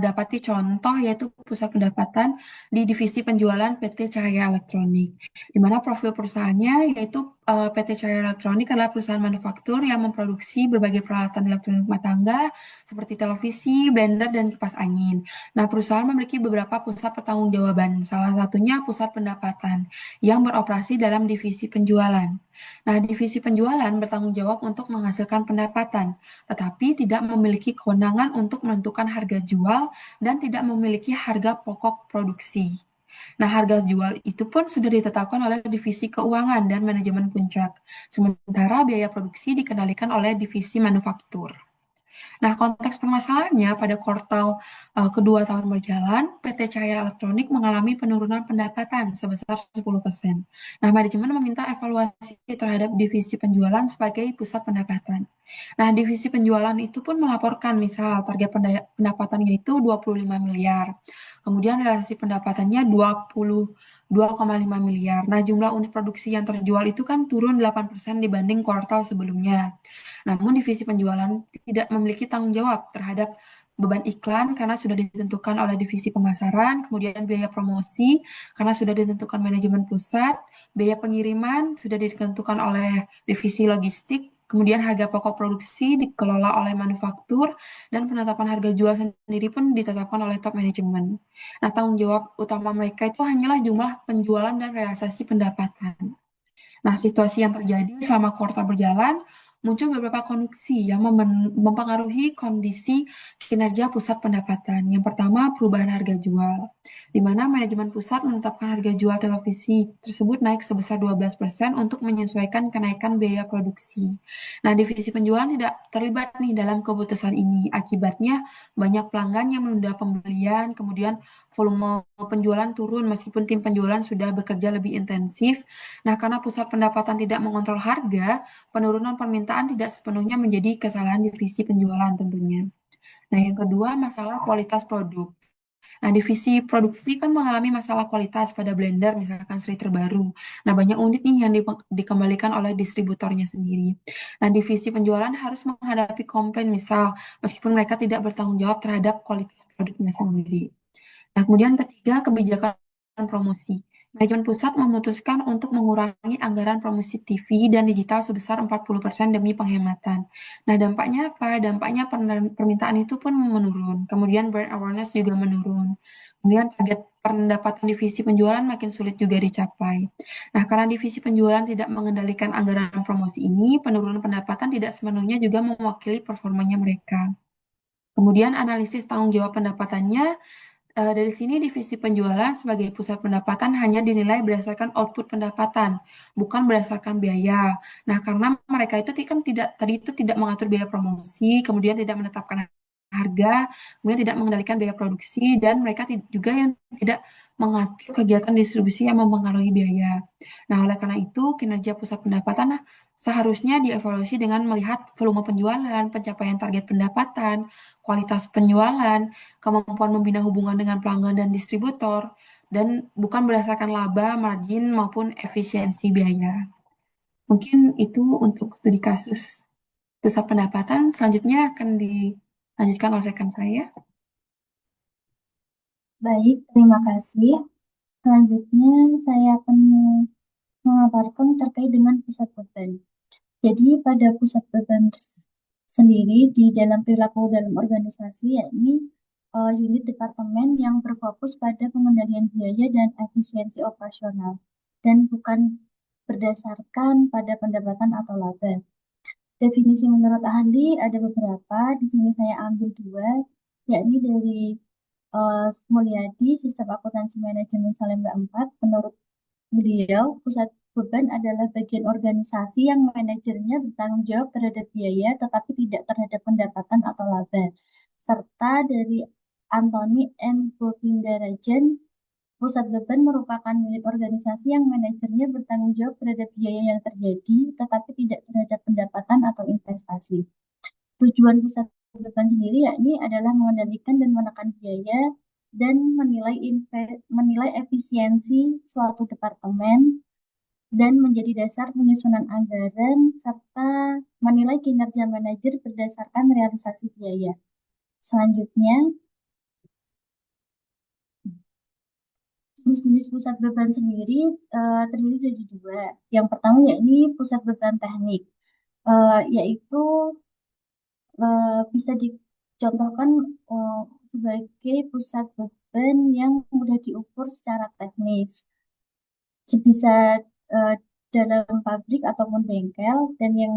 dapati contoh yaitu pusat pendapatan di divisi penjualan PT Cahaya Elektronik, di mana profil perusahaannya yaitu PT Cahaya Elektronik adalah perusahaan manufaktur yang memproduksi berbagai peralatan elektronik rumah tangga seperti televisi, blender, dan kipas angin. Nah, perusahaan memiliki beberapa pusat pertanggungjawaban, salah satunya pusat pendapatan yang beroperasi dalam divisi penjualan. Nah, divisi penjualan bertanggung jawab untuk menghasilkan pendapatan, tetapi tidak memiliki kewenangan untuk menentukan harga jual dan tidak memiliki harga pokok produksi. Nah, harga jual itu pun sudah ditetapkan oleh divisi keuangan dan manajemen puncak, sementara biaya produksi dikendalikan oleh divisi manufaktur. Nah, konteks permasalahannya pada kuartal kedua tahun berjalan, PT Cahaya Elektronik mengalami penurunan pendapatan sebesar 10%. Nah, manajemen meminta evaluasi terhadap divisi penjualan sebagai pusat pendapatan. Nah, divisi penjualan itu pun melaporkan misal target pendapatannya itu 25 miliar. Kemudian realisasi pendapatannya 2,5 miliar. Nah, jumlah unit produksi yang terjual itu kan turun 8% dibanding kuartal sebelumnya. Namun divisi penjualan tidak memiliki tanggung jawab terhadap beban iklan karena sudah ditentukan oleh divisi pemasaran, kemudian biaya promosi karena sudah ditentukan manajemen pusat, biaya pengiriman sudah ditentukan oleh divisi logistik, kemudian harga pokok produksi dikelola oleh manufaktur, dan penetapan harga jual sendiri pun ditetapkan oleh top manajemen. Nah, tanggung jawab utama mereka itu hanyalah jumlah penjualan dan realisasi pendapatan. Nah, situasi yang terjadi selama kuartal berjalan, muncul beberapa kondisi yang mempengaruhi kondisi kinerja pusat pendapatan. Yang pertama, perubahan harga jual, di mana manajemen pusat menetapkan harga jual televisi tersebut naik sebesar 12% untuk menyesuaikan kenaikan biaya produksi. Nah, divisi penjualan tidak terlibat nih dalam keputusan ini. Akibatnya, banyak pelanggan yang menunda pembelian, kemudian volume penjualan turun meskipun tim penjualan sudah bekerja lebih intensif. Nah, karena pusat pendapatan tidak mengontrol harga, penurunan permintaan tidak sepenuhnya menjadi kesalahan divisi penjualan tentunya. Nah, yang kedua, masalah kualitas produk. Nah, divisi produksi kan mengalami masalah kualitas pada blender, misalkan seri terbaru. Nah, banyak unit nih yang dikembalikan oleh distributornya sendiri. Nah, divisi penjualan harus menghadapi komplain, misal meskipun mereka tidak bertanggung jawab terhadap kualitas produknya sendiri. Nah, kemudian ketiga, kebijakan promosi. Manajemen pusat memutuskan untuk mengurangi anggaran promosi TV dan digital sebesar 40% demi penghematan. Nah, dampaknya apa? Dampaknya permintaan itu pun menurun. Kemudian brand awareness juga menurun. Kemudian target pendapatan divisi penjualan makin sulit juga dicapai. Nah, karena divisi penjualan tidak mengendalikan anggaran promosi ini, penurunan pendapatan tidak sepenuhnya juga mewakili performanya mereka. Kemudian analisis tanggung jawab pendapatannya. Dari sini divisi penjualan sebagai pusat pendapatan hanya dinilai berdasarkan output pendapatan, bukan berdasarkan biaya. Nah, karena mereka itu kan tidak mengatur biaya promosi, kemudian tidak menetapkan harga, kemudian tidak mengendalikan biaya produksi, dan mereka juga yang tidak mengatur kegiatan distribusi yang mempengaruhi biaya. Nah, oleh karena itu, kinerja pusat pendapatan seharusnya dievaluasi dengan melihat volume penjualan, pencapaian target pendapatan, kualitas penjualan, kemampuan membina hubungan dengan pelanggan dan distributor, dan bukan berdasarkan laba, margin, maupun efisiensi biaya. Mungkin itu untuk studi kasus pusat pendapatan. Selanjutnya akan dilanjutkan oleh rekan saya. Baik, terima kasih. Selanjutnya saya akan mengabarkan terkait dengan pusat beban. Jadi pada pusat beban sendiri di dalam perilaku dalam organisasi yakni unit departemen yang berfokus pada pengendalian biaya dan efisiensi operasional dan bukan berdasarkan pada pendapatan atau laba. Definisi menurut ahli ada beberapa, di sini saya ambil dua, yakni dari Mulyadi, Sistem Akuntansi Manajemen Salemba 4. Menurut beliau, pusat beban adalah bagian organisasi yang manajernya bertanggung jawab terhadap biaya tetapi tidak terhadap pendapatan atau laba. Serta dari Anthony N. Govindarajan, pusat beban merupakan unit organisasi yang manajernya bertanggung jawab terhadap biaya yang terjadi tetapi tidak terhadap pendapatan atau investasi. Tujuan pusat beban sendiri yakni adalah mengendalikan dan menekan biaya dan menilai efisiensi suatu departemen dan menjadi dasar penyusunan anggaran serta menilai kinerja manajer berdasarkan realisasi biaya. Selanjutnya, jenis-jenis pusat beban sendiri terdiri dari dua. Yang pertama yakni pusat beban teknik, yaitu bisa dicontohkan sebagai pusat beban yang mudah diukur secara teknis, sebisa dalam pabrik ataupun bengkel. Dan yang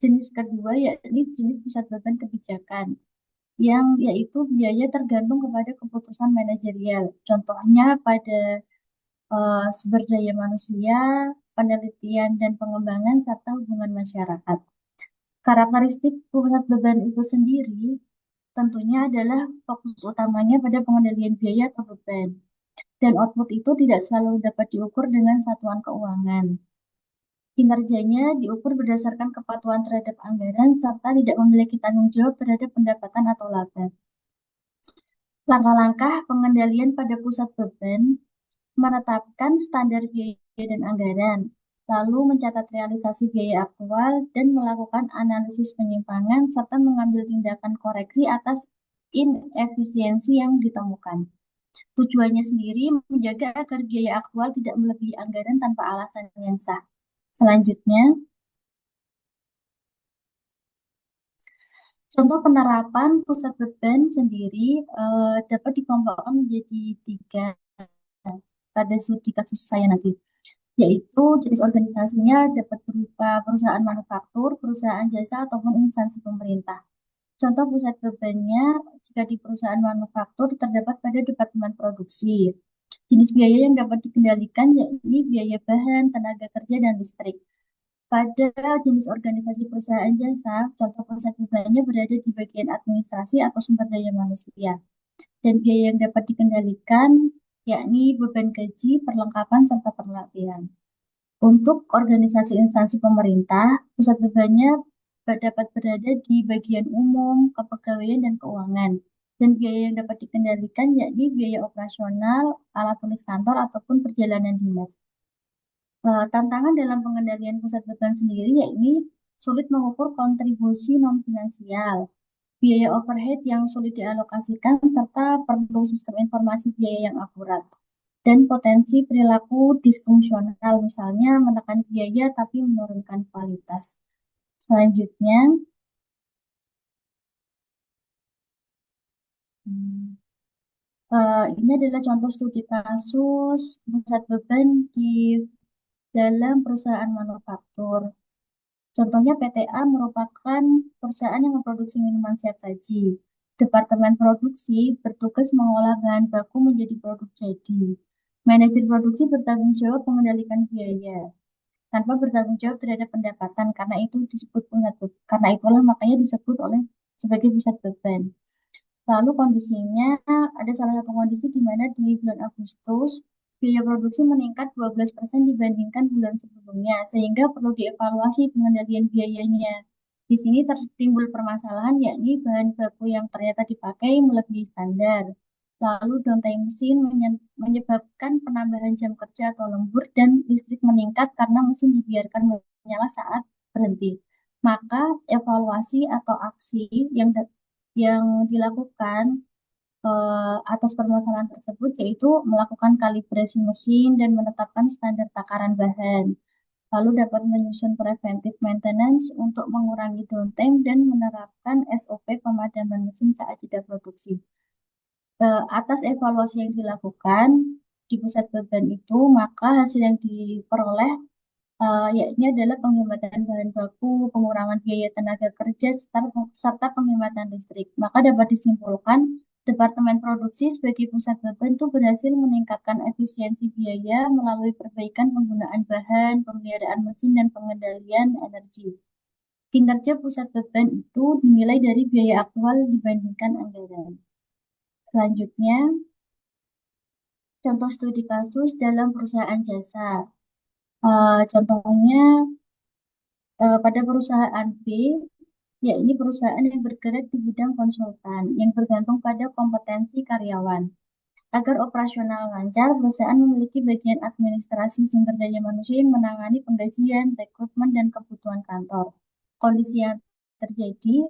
jenis kedua yakni jenis pusat beban kebijakan, yang yaitu biaya tergantung kepada keputusan manajerial. Contohnya pada sumber daya manusia, penelitian dan pengembangan, serta hubungan masyarakat. Karakteristik pusat beban itu sendiri tentunya adalah fokus utamanya pada pengendalian biaya atau beban. Dan output itu tidak selalu dapat diukur dengan satuan keuangan. Kinerjanya diukur berdasarkan kepatuhan terhadap anggaran serta tidak memiliki tanggung jawab terhadap pendapatan atau laba. Langkah-langkah pengendalian pada pusat beban menetapkan standar biaya dan anggaran, lalu mencatat realisasi biaya aktual dan melakukan analisis penyimpangan serta mengambil tindakan koreksi atas inefisiensi yang ditemukan. Tujuannya sendiri menjaga agar biaya aktual tidak melebihi anggaran tanpa alasan yang sah. Selanjutnya, contoh penerapan pusat beban sendiri dapat dikelompokkan menjadi 3 pada studi kasus saya nanti, yaitu jenis organisasinya dapat berupa perusahaan manufaktur, perusahaan jasa, ataupun instansi pemerintah. Contoh pusat bebannya jika di perusahaan manufaktur terdapat pada departemen produksi. Jenis biaya yang dapat dikendalikan yakni biaya bahan, tenaga kerja, dan listrik. Pada jenis organisasi perusahaan jasa, contoh pusat bebannya berada di bagian administrasi atau sumber daya manusia. Dan biaya yang dapat dikendalikan yakni beban gaji, perlengkapan, serta pelatihan. Untuk organisasi instansi pemerintah, pusat bebannya dapat berada di bagian umum, kepegawaian, dan keuangan. Dan biaya yang dapat dikendalikan yakni biaya operasional, alat tulis kantor, ataupun perjalanan dinas. Tantangan dalam pengendalian pusat beban sendiri yakni sulit mengukur kontribusi non-finansial, biaya overhead yang sulit dialokasikan, serta perlu sistem informasi biaya yang akurat. Dan potensi perilaku disfungsional, misalnya menekan biaya tapi menurunkan kualitas. Selanjutnya, ini adalah contoh studi kasus pusat beban di dalam perusahaan manufaktur. Contohnya PTA merupakan perusahaan yang memproduksi minuman siap saji. Departemen produksi bertugas mengolah bahan baku menjadi produk jadi. Manajer produksi bertanggung jawab mengendalikan biaya tanpa bertanggung jawab terhadap pendapatan, karena itulah makanya disebut oleh sebagai pusat beban. Lalu kondisinya, ada salah satu kondisi di mana di bulan Agustus, biaya produksi meningkat 12% dibandingkan bulan sebelumnya, sehingga perlu dievaluasi pengendalian biayanya. Di sini tertimbul permasalahan, yakni bahan baku yang ternyata dipakai melebihi standar. Lalu downtime mesin menyebabkan penambahan jam kerja atau lembur dan listrik meningkat karena mesin dibiarkan menyala saat berhenti. Maka evaluasi atau aksi yang dilakukan atas permasalahan tersebut yaitu melakukan kalibrasi mesin dan menetapkan standar takaran bahan. Lalu dapat menyusun preventive maintenance untuk mengurangi downtime dan menerapkan SOP pemadaman mesin saat jeda produksi. Atas evaluasi yang dilakukan di pusat beban itu, maka hasil yang diperoleh yakni adalah penghematan bahan baku, pengurangan biaya tenaga kerja, serta penghematan listrik. Maka dapat disimpulkan, Departemen Produksi sebagai pusat beban itu berhasil meningkatkan efisiensi biaya melalui perbaikan penggunaan bahan, pemeliharaan mesin, dan pengendalian energi. Kinerja pusat beban itu dinilai dari biaya aktual dibandingkan anggaran. Selanjutnya, contoh studi kasus dalam perusahaan jasa. Contohnya, pada perusahaan B, yakni perusahaan yang bergerak di bidang konsultan, yang bergantung pada kompetensi karyawan. Agar operasional lancar, perusahaan memiliki bagian administrasi sumber daya manusia yang menangani penggajian, rekrutmen, dan kebutuhan kantor. Kondisi yang terjadi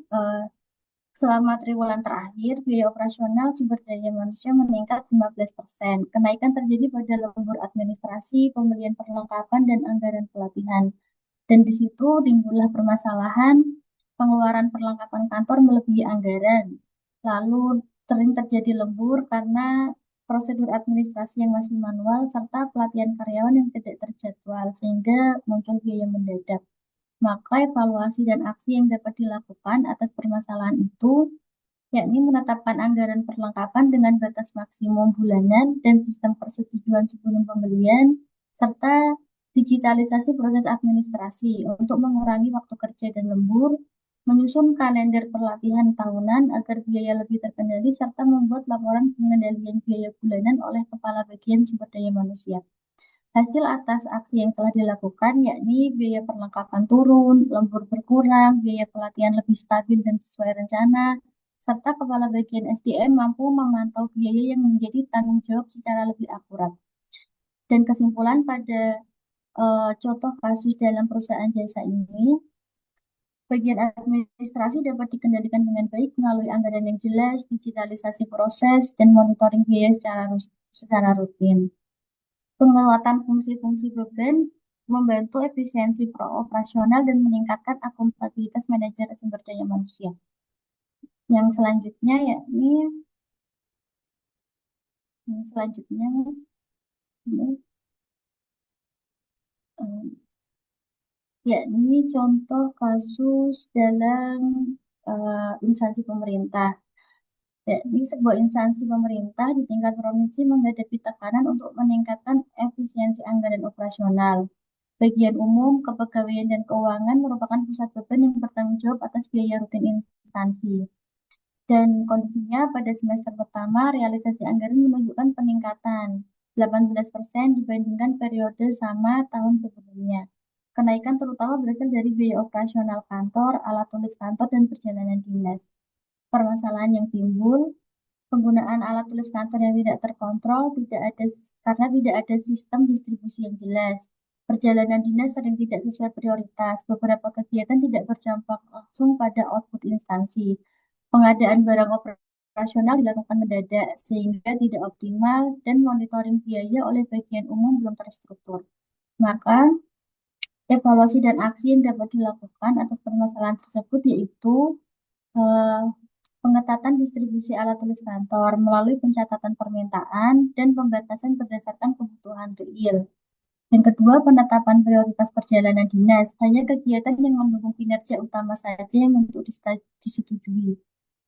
selama triwulan terakhir, biaya operasional sumber daya manusia meningkat 15%. Kenaikan terjadi pada lembur administrasi, pembelian perlengkapan, dan anggaran pelatihan. Dan di situ timbullah permasalahan pengeluaran perlengkapan kantor melebihi anggaran. Lalu sering terjadi lembur karena prosedur administrasi yang masih manual serta pelatihan karyawan yang tidak terjadwal sehingga muncul biaya mendadak. Maka evaluasi dan aksi yang dapat dilakukan atas permasalahan itu yakni menetapkan anggaran perlengkapan dengan batas maksimum bulanan dan sistem persetujuan sebelum pembelian serta digitalisasi proses administrasi untuk mengurangi waktu kerja dan lembur, menyusun kalender pelatihan tahunan agar biaya lebih terkendali, serta membuat laporan pengendalian biaya bulanan oleh Kepala Bagian Sumber Daya Manusia. Hasil atas aksi yang telah dilakukan yakni biaya perlengkapan turun, lembur berkurang, biaya pelatihan lebih stabil dan sesuai rencana, serta Kepala Bagian SDM mampu memantau biaya yang menjadi tanggung jawab secara lebih akurat. Dan kesimpulan pada contoh kasus dalam perusahaan jasa ini, bagian administrasi dapat dikendalikan dengan baik melalui anggaran yang jelas, digitalisasi proses, dan monitoring biaya secara rutin. Penguatan fungsi-fungsi beban membantu efisiensi operasional dan meningkatkan akuntabilitas manajer sumber daya manusia. Yang selanjutnya yakni Mas. Yakni contoh kasus dalam instansi pemerintah. Yakni sebuah instansi pemerintah di tingkat provinsi menghadapi tekanan untuk meningkatkan efisiensi anggaran operasional. Bagian umum, kepegawaian, dan keuangan merupakan pusat beban yang bertanggung jawab atas biaya rutin instansi. Dan kondisinya pada semester pertama, realisasi anggaran menunjukkan peningkatan 18% dibandingkan periode sama tahun sebelumnya. Kenaikan terutama berasal dari biaya operasional kantor, alat tulis kantor, dan perjalanan dinas. Permasalahan yang timbul, penggunaan alat tulis kantor yang tidak terkontrol karena tidak ada sistem distribusi yang jelas. Perjalanan dinas sering tidak sesuai prioritas. Beberapa kegiatan tidak berdampak langsung pada output instansi. Pengadaan barang operasional dilakukan mendadak sehingga tidak optimal dan monitoring biaya oleh bagian umum belum terstruktur. Maka evaluasi dan aksi yang dapat dilakukan atas permasalahan tersebut yaitu pengetatan distribusi alat tulis kantor melalui pencatatan permintaan dan pembatasan berdasarkan kebutuhan real. Yang kedua, penetapan prioritas perjalanan dinas. Hanya kegiatan yang mendukung kinerja utama saja yang untuk disetujui.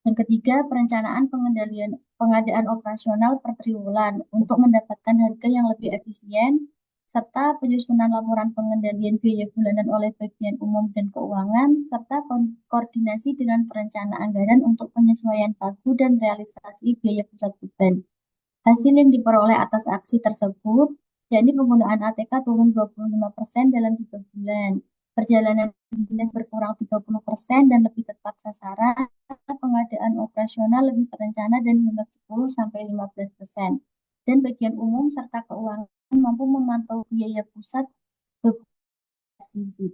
Yang ketiga, perencanaan pengadaan operasional per triwulan untuk mendapatkan harga yang lebih efisien serta penyusunan laporan pengendalian biaya bulanan oleh bagian umum dan keuangan, serta koordinasi dengan perencana anggaran untuk penyesuaian pagu dan realisasi biaya pusat beban. Hasil yang diperoleh atas aksi tersebut, yakni penggunaan ATK turun 25% dalam 3 bulan, perjalanan dinas berkurang 30% dan lebih tepat sasaran, pengadaan operasional lebih terencana dan hemat 10-15%. Dan bagian umum serta keuangan mampu memantau biaya pusat berbasis.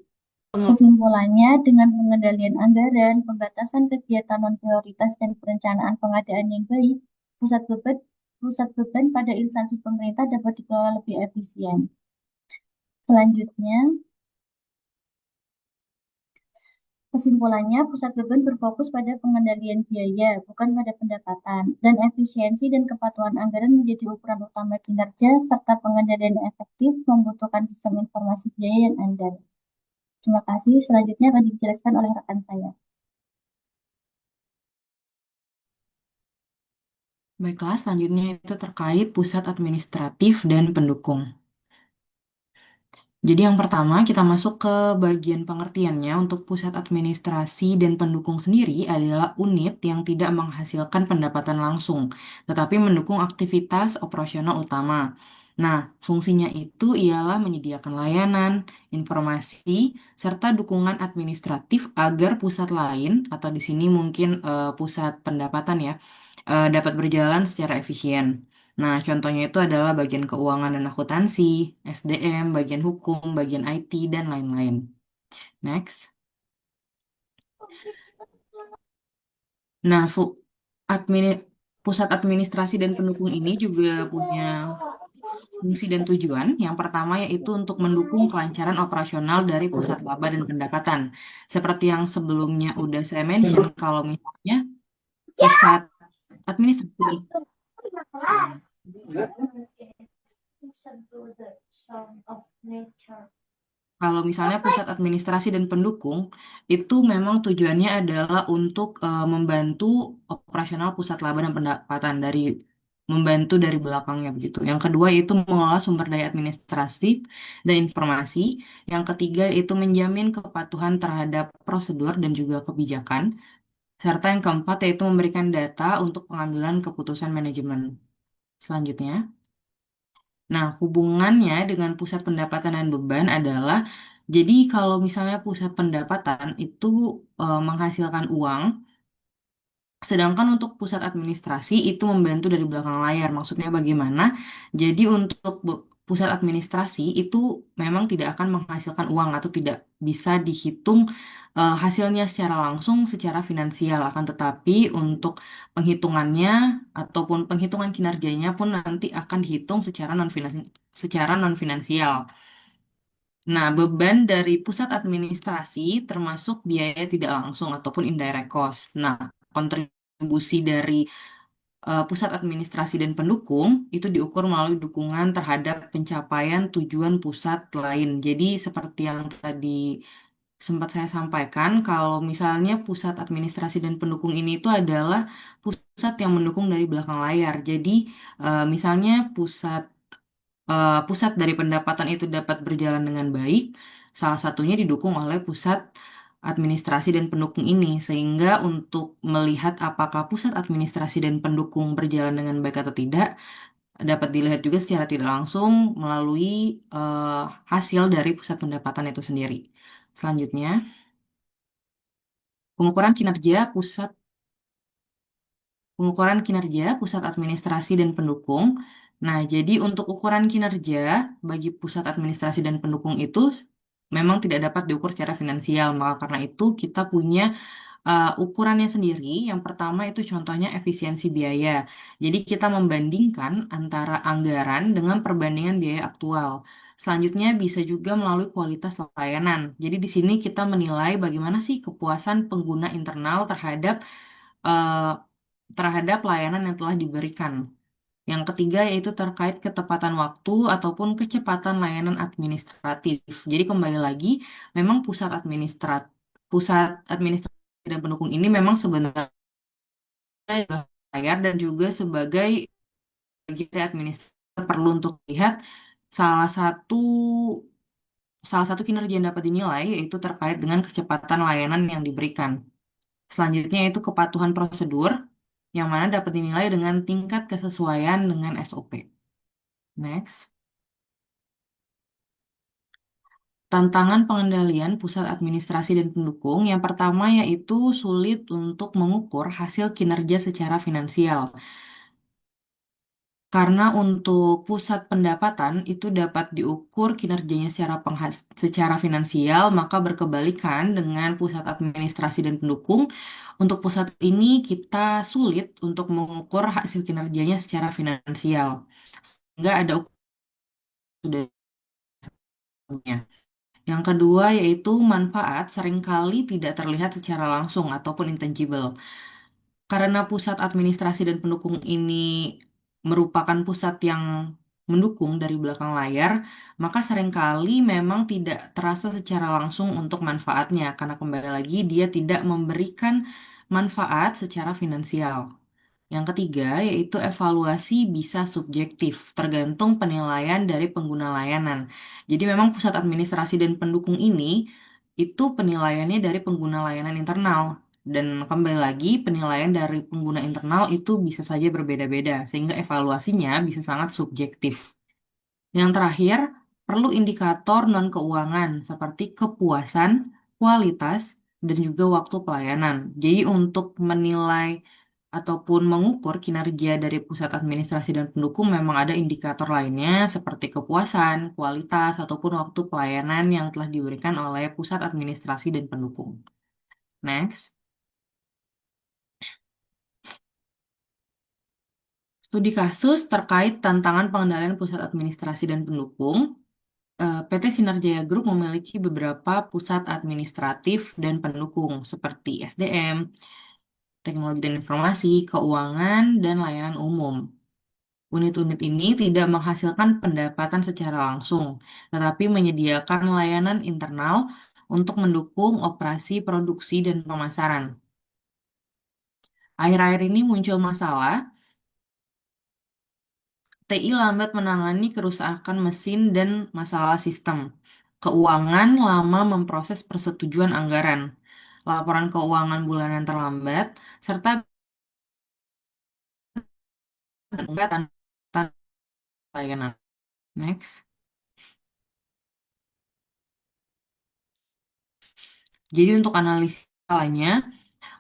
Kesimpulannya, dengan pengendalian anggaran, pembatasan kegiatan non-prioritas, dan perencanaan pengadaan yang baik, pusat beban pada instansi pemerintah dapat dikelola lebih efisien. Selanjutnya, kesimpulannya, pusat beban berfokus pada pengendalian biaya, bukan pada pendapatan, dan efisiensi dan kepatuhan anggaran menjadi ukuran utama kinerja, serta pengendalian efektif membutuhkan sistem informasi biaya yang andal. Terima kasih. Selanjutnya akan dijelaskan oleh rekan saya. Baiklah, selanjutnya itu terkait pusat administratif dan pendukung. Jadi yang pertama kita masuk ke bagian pengertiannya. Untuk pusat administrasi dan pendukung sendiri adalah unit yang tidak menghasilkan pendapatan langsung, tetapi mendukung aktivitas operasional utama. Nah, fungsinya itu ialah menyediakan layanan, informasi, serta dukungan administratif agar pusat lain, atau di sini mungkin pusat pendapatan ya, dapat berjalan secara efisien. Nah, contohnya itu adalah bagian keuangan dan akuntansi, SDM, bagian hukum, bagian IT, dan lain-lain. Next. Nah, pusat administrasi dan pendukung ini juga punya fungsi dan tujuan. Yang pertama yaitu untuk mendukung kelancaran operasional dari pusat laba dan pendapatan. Seperti yang sebelumnya udah saya mention, kalau misalnya pusat administrasi Kalau misalnya pusat administrasi dan pendukung, itu memang tujuannya adalah untuk membantu operasional pusat laba dan pendapatan membantu dari belakangnya begitu. Yang kedua yaitu mengelola sumber daya administratif dan informasi. Yang ketiga yaitu menjamin kepatuhan terhadap prosedur dan juga kebijakan. Serta yang keempat yaitu memberikan data untuk pengambilan keputusan manajemen. Selanjutnya. Nah, hubungannya dengan pusat pendapatan dan beban adalah, jadi kalau misalnya pusat pendapatan itu menghasilkan uang, sedangkan untuk pusat administrasi itu membantu dari belakang layar. Maksudnya bagaimana? Jadi untuk pusat administrasi itu memang tidak akan menghasilkan uang atau tidak bisa dihitung hasilnya secara langsung secara finansial. Akan tetapi untuk penghitungannya ataupun penghitungan kinerjanya pun nanti akan dihitung secara non finansial. Nah, beban dari pusat administrasi termasuk biaya tidak langsung ataupun indirect cost. Nah, kontribusi dari pusat administrasi dan pendukung itu diukur melalui dukungan terhadap pencapaian tujuan pusat lain. Jadi seperti yang tadi sempat saya sampaikan, kalau misalnya pusat administrasi dan pendukung ini itu adalah pusat yang mendukung dari belakang layar. Jadi misalnya pusat dari pendapatan itu dapat berjalan dengan baik, salah satunya didukung oleh pusat administrasi dan pendukung ini, sehingga untuk melihat apakah pusat administrasi dan pendukung berjalan dengan baik atau tidak, dapat dilihat juga secara tidak langsung melalui hasil dari pusat pendapatan itu sendiri. Selanjutnya, pengukuran kinerja pusat administrasi dan pendukung. Nah, jadi untuk ukuran kinerja bagi pusat administrasi dan pendukung itu memang tidak dapat diukur secara finansial. Maka karena itu kita punya ukurannya sendiri. Yang pertama itu contohnya efisiensi biaya. Jadi kita membandingkan antara anggaran dengan perbandingan biaya aktual. Selanjutnya bisa juga melalui kualitas layanan. Jadi di sini kita menilai bagaimana sih kepuasan pengguna internal terhadap layanan yang telah diberikan. Yang ketiga yaitu terkait ketepatan waktu ataupun kecepatan layanan administratif. Jadi kembali lagi, memang pusat administrasi dan pendukung ini memang sebenarnya layar dan juga sebagai bagian dari administratif perlu untuk lihat salah satu salah satu kinerja yang dapat dinilai yaitu terkait dengan kecepatan layanan yang diberikan. Selanjutnya yaitu kepatuhan prosedur, yang mana dapat dinilai dengan tingkat kesesuaian dengan SOP. Next. Tantangan pengendalian pusat administrasi dan pendukung. Yang pertama yaitu sulit untuk mengukur hasil kinerja secara finansial. Karena untuk pusat pendapatan itu dapat diukur kinerjanya secara finansial, maka berkebalikan dengan pusat administrasi dan pendukung. Untuk pusat ini kita sulit untuk mengukur hasil kinerjanya secara finansial. Sehingga ada ukurannya. Yang kedua yaitu manfaat seringkali tidak terlihat secara langsung ataupun intangible. Karena pusat administrasi dan pendukung ini merupakan pusat yang mendukung dari belakang layar, maka seringkali memang tidak terasa secara langsung untuk manfaatnya, karena kembali lagi dia tidak memberikan manfaat secara finansial. Yang ketiga, yaitu evaluasi bisa subjektif, tergantung penilaian dari pengguna layanan. Jadi memang pusat administrasi dan pendukung ini, itu penilaiannya dari pengguna layanan internal. Dan kembali lagi, penilaian dari pengguna internal itu bisa saja berbeda-beda, sehingga evaluasinya bisa sangat subjektif. Yang terakhir, perlu indikator non-keuangan seperti kepuasan, kualitas, dan juga waktu pelayanan. Jadi untuk menilai ataupun mengukur kinerja dari pusat administrasi dan pendukung memang ada indikator lainnya seperti kepuasan, kualitas, ataupun waktu pelayanan yang telah diberikan oleh pusat administrasi dan pendukung. Next. Studi kasus terkait tantangan pengendalian pusat administrasi dan pendukung. PT Sinar Jaya Group memiliki beberapa pusat administratif dan pendukung seperti SDM, teknologi dan informasi, keuangan, dan layanan umum. Unit-unit ini tidak menghasilkan pendapatan secara langsung, tetapi menyediakan layanan internal untuk mendukung operasi produksi dan pemasaran. Akhir-akhir ini muncul masalah TI lambat menangani kerusakan mesin dan masalah sistem. Keuangan lama memproses persetujuan anggaran. Laporan keuangan bulanan terlambat, serta enggak tanpa layanan. Next. Jadi untuk analisis salahnya,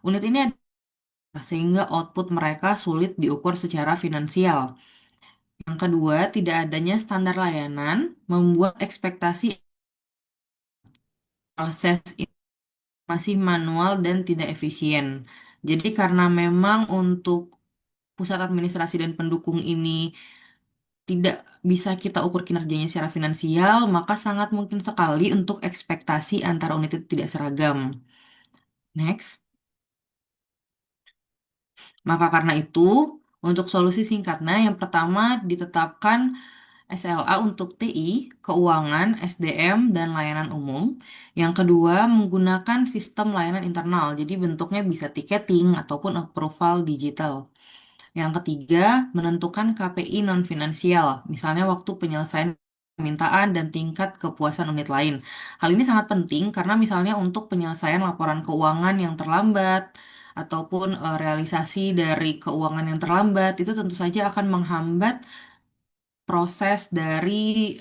unit ini ada sehingga output mereka sulit diukur secara finansial. Yang kedua, tidak adanya standar layanan membuat ekspektasi proses masih manual dan tidak efisien. Jadi karena memang untuk pusat administrasi dan pendukung ini tidak bisa kita ukur kinerjanya secara finansial, maka sangat mungkin sekali untuk ekspektasi antara unit itu tidak seragam. Next. Maka karena itu, untuk solusi singkatnya, yang pertama ditetapkan SLA untuk TI, keuangan, SDM, dan layanan umum. Yang kedua, menggunakan sistem layanan internal, jadi bentuknya bisa tiketing ataupun approval digital. Yang ketiga, menentukan KPI non-finansial, misalnya waktu penyelesaian permintaan dan tingkat kepuasan unit lain. Hal ini sangat penting karena misalnya untuk penyelesaian laporan keuangan yang terlambat ataupun realisasi dari keuangan yang terlambat itu tentu saja akan menghambat proses dari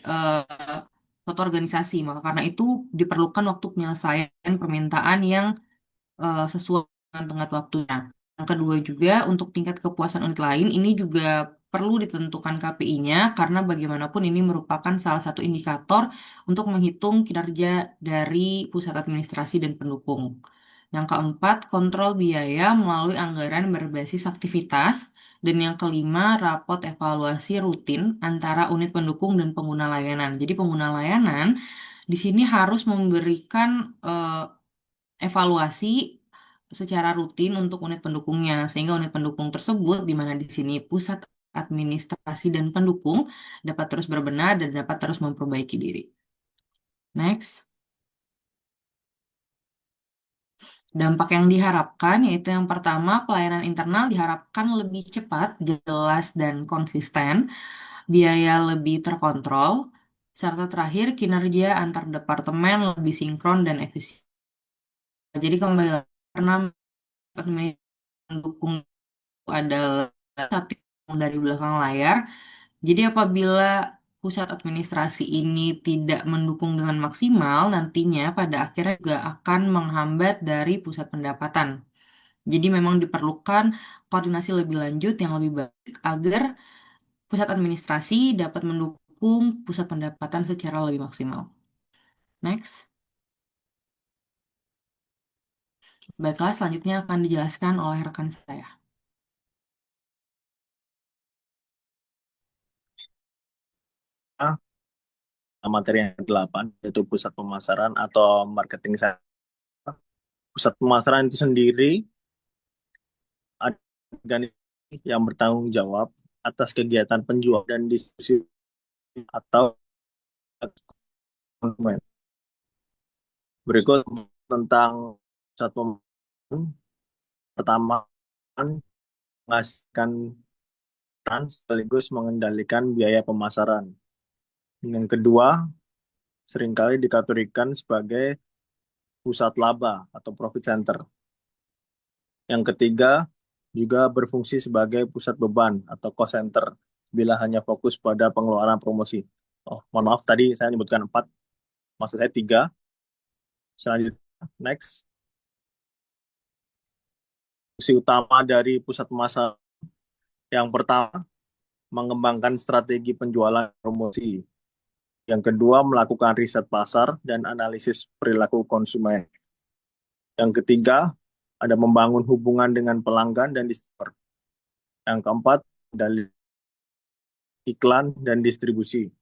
suatu organisasi. Maka karena itu diperlukan waktu penyelesaian permintaan yang sesuai dengan tenggat waktunya. Yang kedua juga untuk tingkat kepuasan unit lain ini juga perlu ditentukan KPI-nya karena bagaimanapun ini merupakan salah satu indikator untuk menghitung kinerja dari pusat administrasi dan pendukung. Yang keempat, kontrol biaya melalui anggaran berbasis aktivitas. Dan yang kelima, rapot evaluasi rutin antara unit pendukung dan pengguna layanan. Jadi pengguna layanan di sini harus memberikan evaluasi secara rutin untuk unit pendukungnya, sehingga unit pendukung tersebut, di mana di sini pusat administrasi dan pendukung, dapat terus berbenah dan dapat terus memperbaiki diri. Next. Dampak yang diharapkan yaitu yang pertama, pelayanan internal diharapkan lebih cepat, jelas, dan konsisten, biaya lebih terkontrol, serta terakhir kinerja antar departemen lebih sinkron dan efisien. Jadi kembali lagi, karena mendukung adalah satu dari belakang layar. Jadi apabila pusat administrasi ini tidak mendukung dengan maksimal, nantinya pada akhirnya juga akan menghambat dari pusat pendapatan. Jadi memang diperlukan koordinasi lebih lanjut yang lebih baik agar pusat administrasi dapat mendukung pusat pendapatan secara lebih maksimal. Next. Baiklah, selanjutnya akan dijelaskan oleh rekan saya. Materi yang ke-8 yaitu pusat pemasaran atau marketing center. Pusat pemasaran itu sendiri ada organisasi yang bertanggung jawab atas kegiatan penjual dan distribusi atau konsumen. Berikut tentang pusat pemasaran. Pertama, menghasilkan sekaligus mengendalikan biaya pemasaran. Yang kedua, seringkali dikategorikan sebagai pusat laba atau profit center. Yang ketiga, juga berfungsi sebagai pusat beban atau cost center bila hanya fokus pada pengeluaran promosi. Oh, mohon maaf tadi saya menyebutkan 4, maksud saya 3. Selanjutnya, next. Fungsi utama dari pusat pemasaran. Yang pertama, mengembangkan strategi penjualan promosi. Yang kedua, melakukan riset pasar dan analisis perilaku konsumen. Yang ketiga, ada membangun hubungan dengan pelanggan dan distributor. Yang keempat, dari iklan dan distribusi.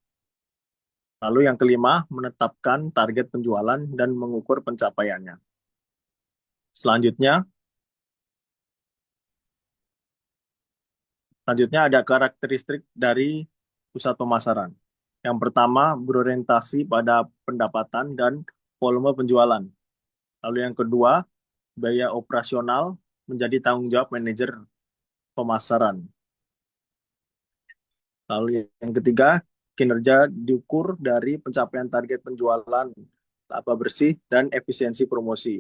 Lalu yang kelima, menetapkan target penjualan dan mengukur pencapaiannya. Selanjutnya ada karakteristik dari pusat pemasaran. Yang pertama, berorientasi pada pendapatan dan volume penjualan. Lalu yang kedua, biaya operasional menjadi tanggung jawab manajer pemasaran. Lalu yang ketiga, kinerja diukur dari pencapaian target penjualan, laba bersih, dan efisiensi promosi.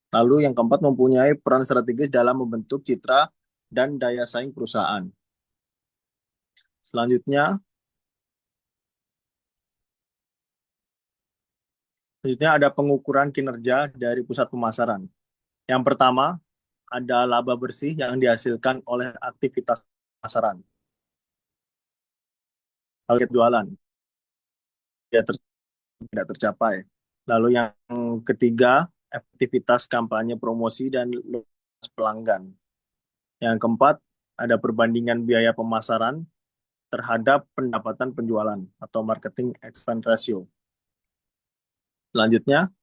Lalu yang keempat, mempunyai peran strategis dalam membentuk citra dan daya saing perusahaan. Selanjutnya ada pengukuran kinerja dari pusat pemasaran. Yang pertama, ada laba bersih yang dihasilkan oleh aktivitas pemasaran. Target jualan tidak tercapai. Lalu yang ketiga, efektivitas kampanye promosi dan loyalitas pelanggan. Yang keempat, ada perbandingan biaya pemasaran terhadap pendapatan penjualan atau marketing expense ratio. Selanjutnya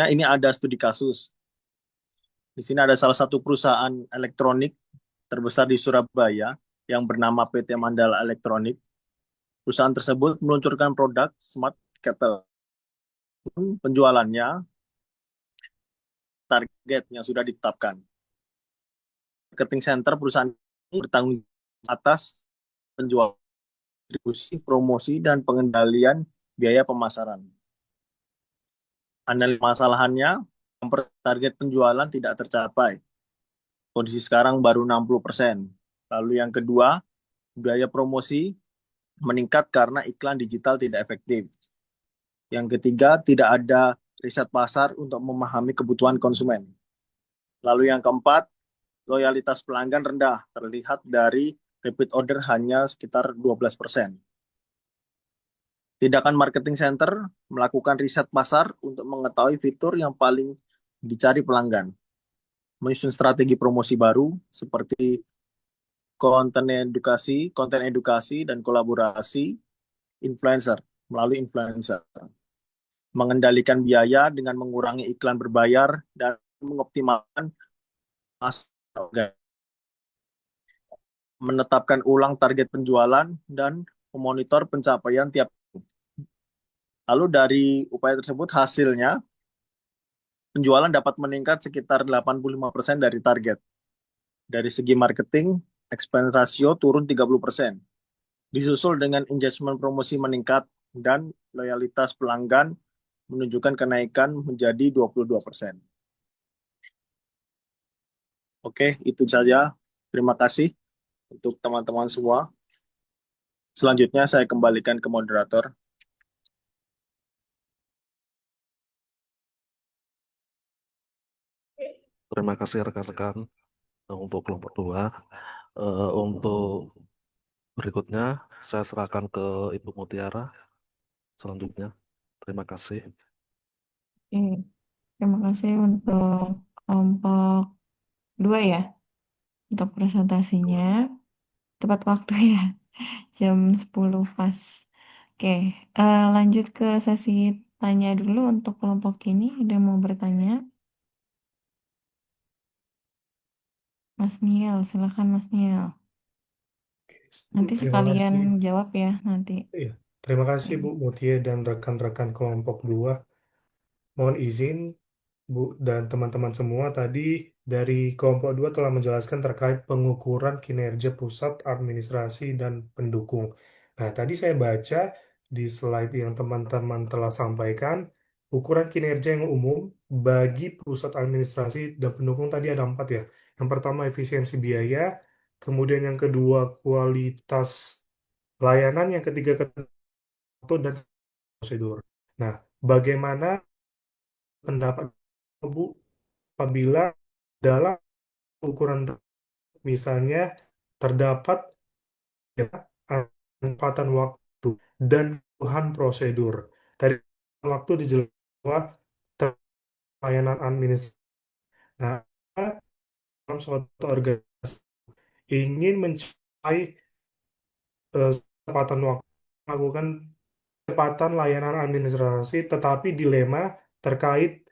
ini ada studi kasus. Di sini ada salah satu perusahaan elektronik terbesar di Surabaya yang bernama PT Mandala Elektronik. Perusahaan tersebut meluncurkan produk Smart Kettle. Penjualannya target yang sudah ditetapkan. Marketing center perusahaan ini bertanggung jawab atas penjualan, distribusi, promosi, dan pengendalian biaya pemasaran. Analisis masalahannya, target penjualan tidak tercapai. Kondisi sekarang baru 60%. Lalu yang kedua, biaya promosi meningkat karena iklan digital tidak efektif. Yang ketiga, tidak ada riset pasar untuk memahami kebutuhan konsumen. Lalu yang keempat, loyalitas pelanggan rendah, terlihat dari repeat order hanya sekitar 12%. Tindakan marketing center melakukan riset pasar untuk mengetahui fitur yang paling dicari pelanggan. Menyusun strategi promosi baru seperti konten edukasi, dan kolaborasi melalui influencer. Mengendalikan biaya dengan mengurangi iklan berbayar dan mengoptimalkan masuk. Menetapkan ulang target penjualan dan memonitor pencapaian tiap. Lalu dari upaya tersebut hasilnya penjualan dapat meningkat sekitar 85% dari target. Dari segi marketing, expense ratio turun 30%. disusul dengan engagement promosi meningkat dan loyalitas pelanggan menunjukkan kenaikan menjadi 22%. Oke, itu saja. Terima kasih untuk teman-teman semua. Selanjutnya saya kembalikan ke moderator. Terima kasih rekan-rekan untuk kelompok 2. Untuk berikutnya saya serahkan ke Ibu Mutiara selanjutnya. Terima kasih. Oke, terima kasih untuk kelompok 2 ya, untuk presentasinya. Tepat waktu ya, jam 10 pas. Oke, lanjut ke sesi tanya dulu untuk kelompok ini. Ada mau bertanya? Mas Niel, silakan Mas Niel. Nanti Terima sekalian kasih. jawab ya nanti. Iya, terima kasih Bu Mutia dan rekan-rekan kelompok 2. Mohon izin Bu dan teman-teman semua, tadi dari kelompok 2 telah menjelaskan terkait pengukuran kinerja pusat administrasi dan pendukung. Nah, tadi saya baca di slide yang teman-teman telah sampaikan, ukuran kinerja yang umum bagi pusat administrasi dan pendukung tadi ada 4 ya. Yang pertama efisiensi biaya, kemudian yang kedua kualitas layanan, yang ketiga waktu dan prosedur. Nah, bagaimana pendapat Bu apabila dalam ukuran misalnya terdapat ya, penempatan waktu dan kebutuhan prosedur. Tadi waktu dijelaskan bahwa layanan administrasi. Nah, dalam suatu organisasi ingin mencapai kecepatan waktu, melakukan kecepatan layanan administrasi, tetapi dilema terkait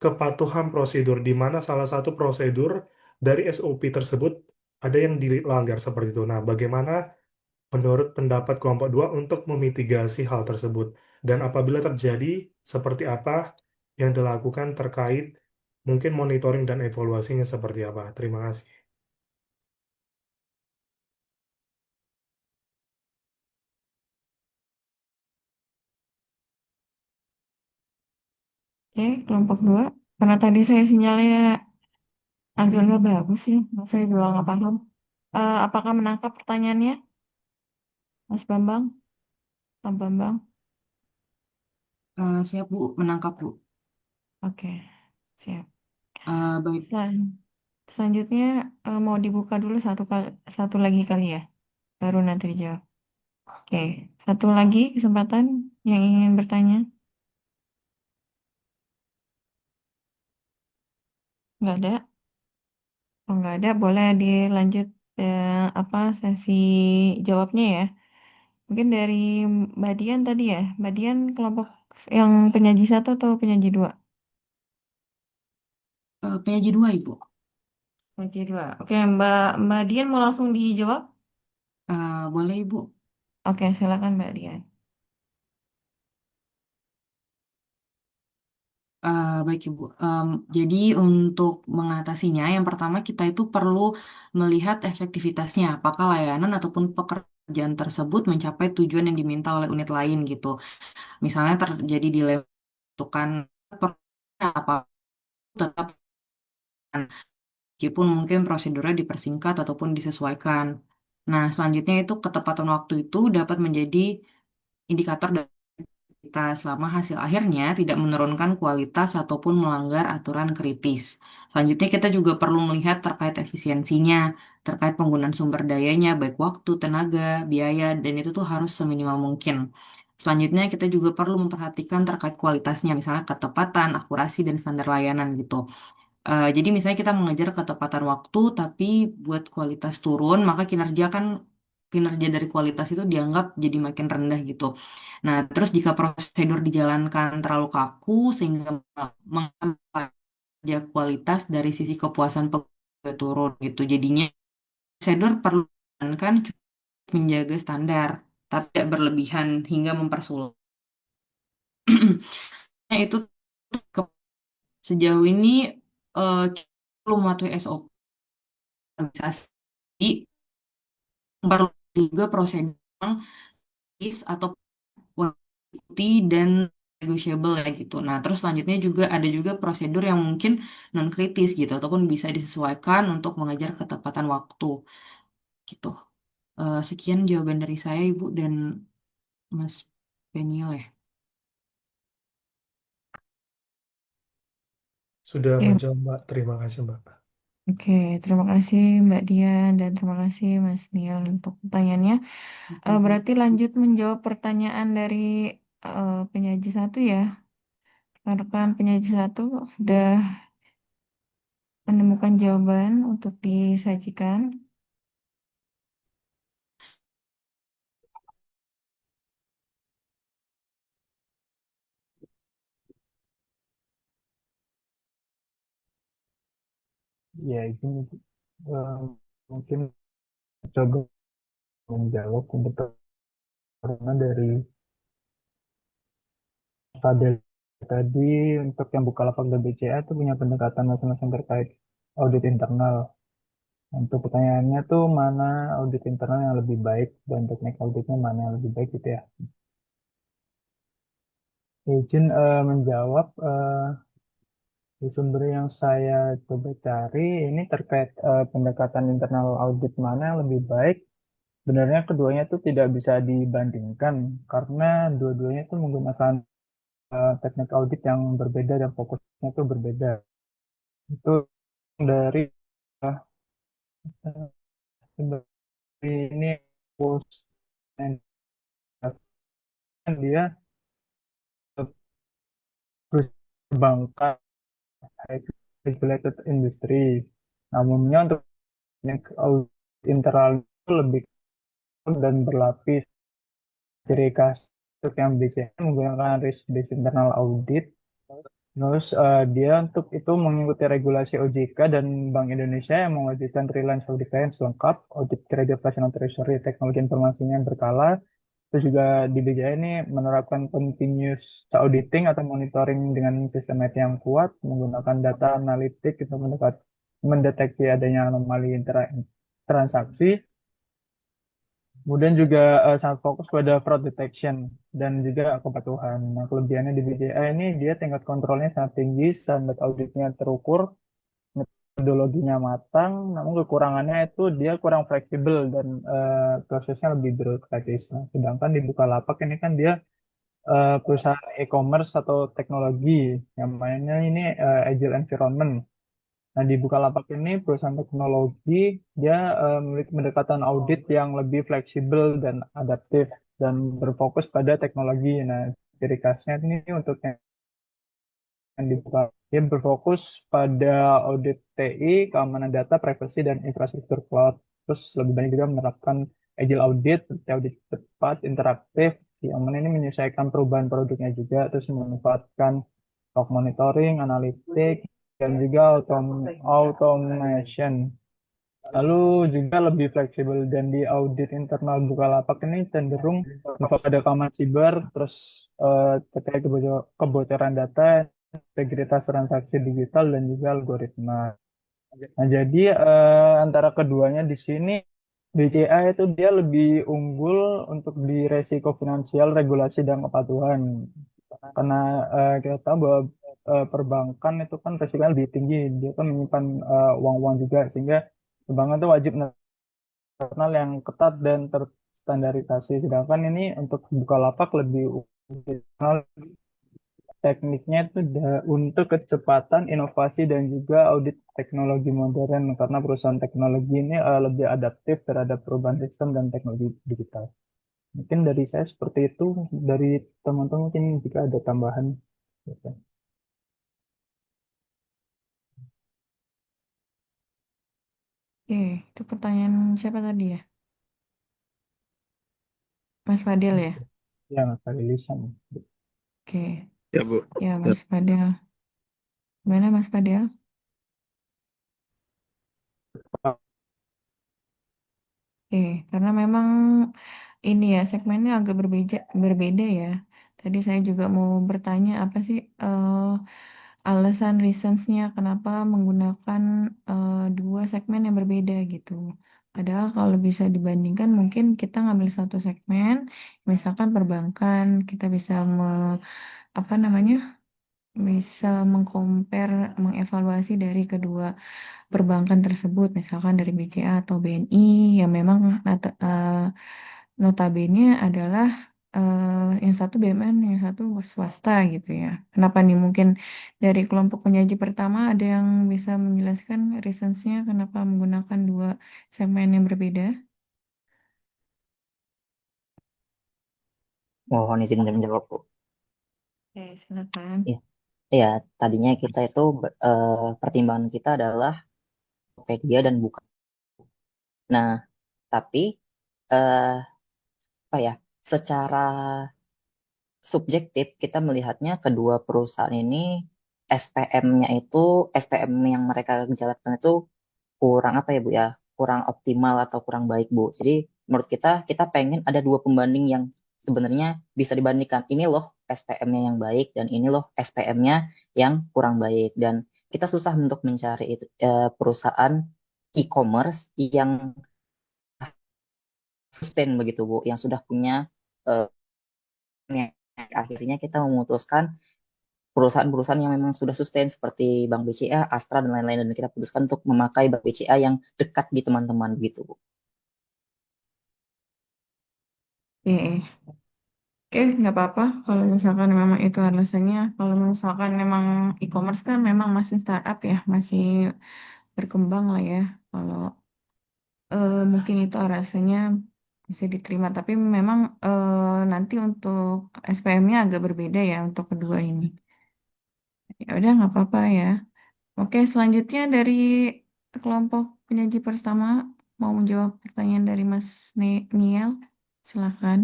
kepatuhan prosedur, di mana salah satu prosedur dari SOP tersebut ada yang dilanggar seperti itu. Nah, bagaimana menurut pendapat kelompok 2 untuk memitigasi hal tersebut? Dan apabila terjadi, seperti apa yang dilakukan terkait mungkin monitoring dan evaluasinya seperti apa? Terima kasih. Oke, kelompok 2. Karena tadi saya sinyalnya agak nggak bagus sih, saya juga nggak paham. Apakah menangkap pertanyaannya, Mas Bambang? Pak Bambang? Siap Bu, menangkap Bu. Oke, siap. Baik, Selanjutnya mau dibuka dulu satu lagi kali ya, baru nanti dijawab. Oke, satu lagi kesempatan yang ingin bertanya. Nggak ada? Oh, nggak ada, boleh dilanjut sesi jawabnya ya. Mungkin dari Mbak Dian tadi ya. Mbak Dian kelompok yang penyaji 1 atau penyaji 2? penyaji 2 Ibu. Penyaji 2. Oke, Mbak Dian mau langsung dijawab? Boleh Ibu. Oke, silakan Mbak Dian. Baik Ibu. Jadi untuk mengatasinya, yang pertama kita itu perlu melihat efektivitasnya, apakah layanan ataupun pekerjaan tersebut mencapai tujuan yang diminta oleh unit lain gitu. Misalnya terjadi dilema kan apa tetap meskipun mungkin prosedurnya dipersingkat ataupun disesuaikan. Nah, selanjutnya itu ketepatan waktu itu dapat menjadi indikator dari kita selama hasil akhirnya tidak menurunkan kualitas ataupun melanggar aturan kritis. Selanjutnya kita juga perlu melihat terkait efisiensinya, terkait penggunaan sumber dayanya, baik waktu, tenaga, biaya, dan itu tuh harus seminimal mungkin. Selanjutnya kita juga perlu memperhatikan terkait kualitasnya, misalnya ketepatan, akurasi, dan standar layanan gitu. Jadi misalnya kita mengejar ketepatan waktu, tapi buat kualitas turun, maka kinerja dari kualitas itu dianggap jadi makin rendah gitu. Nah, terus jika prosedur dijalankan terlalu kaku sehingga mengambil kualitas dari sisi kepuasan pegawai turun gitu. Jadinya prosedur perlu dijalankan menjaga standar, tapi tidak berlebihan hingga mempersulit. Nah, itu sejauh ini kita belum mematuhi SOP organisasi, perlu juga prosedur is atau quantity dan negotiable ya gitu. Nah, terus selanjutnya juga ada juga prosedur yang mungkin non kritis gitu ataupun bisa disesuaikan untuk mengejar ketepatan waktu gitu. Sekian jawaban dari saya Ibu dan Mas Peniel ya. Sudah Oke, menjawab, Mbak. Terima kasih, Mbak. oke, terima kasih Mbak Dian dan terima kasih Mas Niel untuk pertanyaannya. Berarti lanjut menjawab pertanyaan dari penyaji satu ya. Rekan penyaji satu sudah menemukan jawaban untuk disajikan. Ya, ini eh, mungkin coba menjawab untuk karena dari Fadel tadi untuk yang Bukalapak dan BCA itu punya pendekatan masing-masing terkait audit internal. Untuk pertanyaannya tuh mana audit internal yang lebih baik dan teknik auditnya mana yang lebih baik gitu ya. Izin menjawab di sumber yang saya coba cari ini terkait pendekatan internal audit mana yang lebih baik. Sebenarnya keduanya itu tidak bisa dibandingkan karena dua-duanya itu menggunakan teknik audit yang berbeda dan fokusnya itu berbeda. Itu dari dari ini post and dia terus perbankan regulated industry. Namunnya untuk teknik audit internal itu lebih dan berlapis. Ciri khas untuk yang BCA menggunakan risk based internal audit. Terus dia untuk itu mengikuti regulasi OJK dan Bank Indonesia yang mewajibkan freelance audit defense lengkap, audit kredit operasional treasury, teknologi informasinya yang berkala. Terus juga di BCA ini menerapkan continuous auditing atau monitoring dengan sistem IT yang kuat, menggunakan data analitik untuk mendeteksi adanya anomali transaksi. Kemudian juga sangat fokus pada fraud detection dan juga kepatuhan. Nah, kelebihannya di BCA ini dia tingkat kontrolnya sangat tinggi, standar auditnya terukur, metodologinya matang, namun kekurangannya itu dia kurang fleksibel dan prosesnya lebih bürokratis. Nah, sedangkan di Bukalapak ini kan dia perusahaan e-commerce atau teknologi yang mainnya ini agile environment. Nah, di Bukalapak ini perusahaan teknologi, dia memiliki pendekatan audit yang lebih fleksibel dan adaptif dan berfokus pada teknologi. Nah, ciri khasnya ini untuk yang di Bukalapak, dia berfokus pada audit TI, keamanan data, privasi, dan infrastruktur cloud. Terus lebih banyak juga menerapkan agile audit, audit cepat, interaktif, yang mana ini menyesuaikan perubahan produknya juga, terus memanfaatkan log monitoring, analitik, dan juga automation. Lalu juga lebih fleksibel dan di audit internal Bukalapak ini cenderung pada keamanan siber, terus terkait kebocoran data, integritas transaksi digital dan juga algoritma. Nah, jadi antara keduanya di sini BCA itu dia lebih unggul untuk di resiko finansial, regulasi dan kepatuhan. Karena kita tahu bahwa perbankan itu kan resikonya lebih tinggi, dia kan menyimpan uang-uang juga sehingga perbankan itu wajib internal yang ketat dan terstandarisasi. Sedangkan ini untuk Bukalapak lebih internal tekniknya itu untuk kecepatan, inovasi dan juga audit teknologi modern karena perusahaan teknologi ini lebih adaptif terhadap perubahan sistem dan teknologi digital. Mungkin dari saya seperti itu, dari teman-teman mungkin jika ada tambahan. Oke, itu pertanyaan siapa tadi ya? Mas Fadil ya? Ya, Mas Lisan. Oke, Ya, Bu. ya Mas Fadil. Gimana Mas Fadil? Oke, karena memang ini ya segmennya agak berbeda ya. Tadi saya juga mau bertanya apa sih alasan reasons-nya kenapa menggunakan dua segmen yang berbeda gitu. Padahal kalau bisa dibandingkan mungkin kita ngambil satu segmen, misalkan perbankan, kita bisa apa namanya, bisa mengcompare, mengevaluasi dari kedua perbankan tersebut, misalkan dari BCA atau BNI, yang memang notabene adalah yang satu BUMN, yang satu swasta gitu ya. Kenapa nih? Mungkin dari kelompok penyaji pertama ada yang bisa menjelaskan reasons-nya kenapa menggunakan dua segmen yang berbeda? Mohon izin untuk menjawab, Bu. Oke, silakan. Ya, ya tadinya kita itu pertimbangan kita adalah Tokopedia dan Buka. Nah, tapi eh, apa ya? Secara subjektif kita melihatnya kedua perusahaan ini SPM yang mereka jalankan itu kurang apa ya Bu ya, kurang optimal atau kurang baik Bu. Jadi menurut kita pengen ada dua pembanding yang sebenarnya bisa dibandingkan. Ini loh SPM-nya yang baik dan ini loh SPM-nya yang kurang baik. Dan kita susah untuk mencari perusahaan e-commerce yang sustain begitu Bu, yang sudah punya eh, akhirnya kita memutuskan perusahaan-perusahaan yang memang sudah sustain seperti Bank BCA, Astra dan lain-lain dan kita putuskan untuk memakai Bank BCA yang dekat di teman-teman gitu Bu. Oke, nggak apa-apa kalau misalkan memang itu alasannya. Kalau misalkan memang e-commerce kan memang masih startup ya, masih berkembang lah ya. Kalau mungkin itu alasannya bisa diterima, tapi memang nanti untuk SPM-nya agak berbeda ya untuk kedua ini. Ya udah nggak apa-apa ya. Oke, selanjutnya dari kelompok penyaji pertama mau menjawab pertanyaan dari Mas Niel, silakan.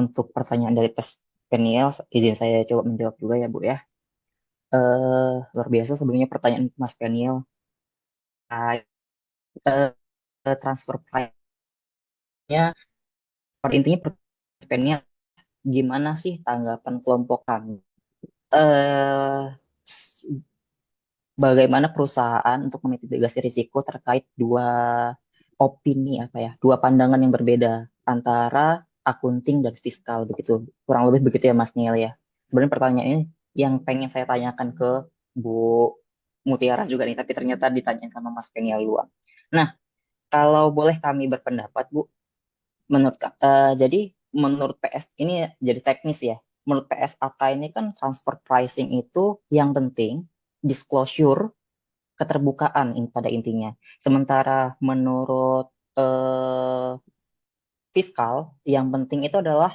Untuk pertanyaan dari Peniel, izin saya coba menjawab juga ya Bu ya. Luar biasa sebelumnya pertanyaan Mas Peniel. Transfer price-nya, pada intinya pertanyaannya gimana sih tanggapan kelompok kami? Eh, s- Bagaimana perusahaan untuk memitigasi risiko terkait dua opini apa ya, dua pandangan yang berbeda antara akunting dan fiskal begitu. Kurang lebih begitu ya Mas Niel ya. Sebenarnya pertanyaan ini yang pengen saya tanyakan ke Bu Mutiara juga nih, tapi ternyata ditanyain sama Mas Peniel duluan. Nah, kalau boleh kami berpendapat Bu, jadi menurut PS ini jadi teknis ya. Menurut PSAK ini kan transfer pricing itu yang penting disclosure, keterbukaan pada intinya. Sementara menurut eh, fiskal yang penting itu adalah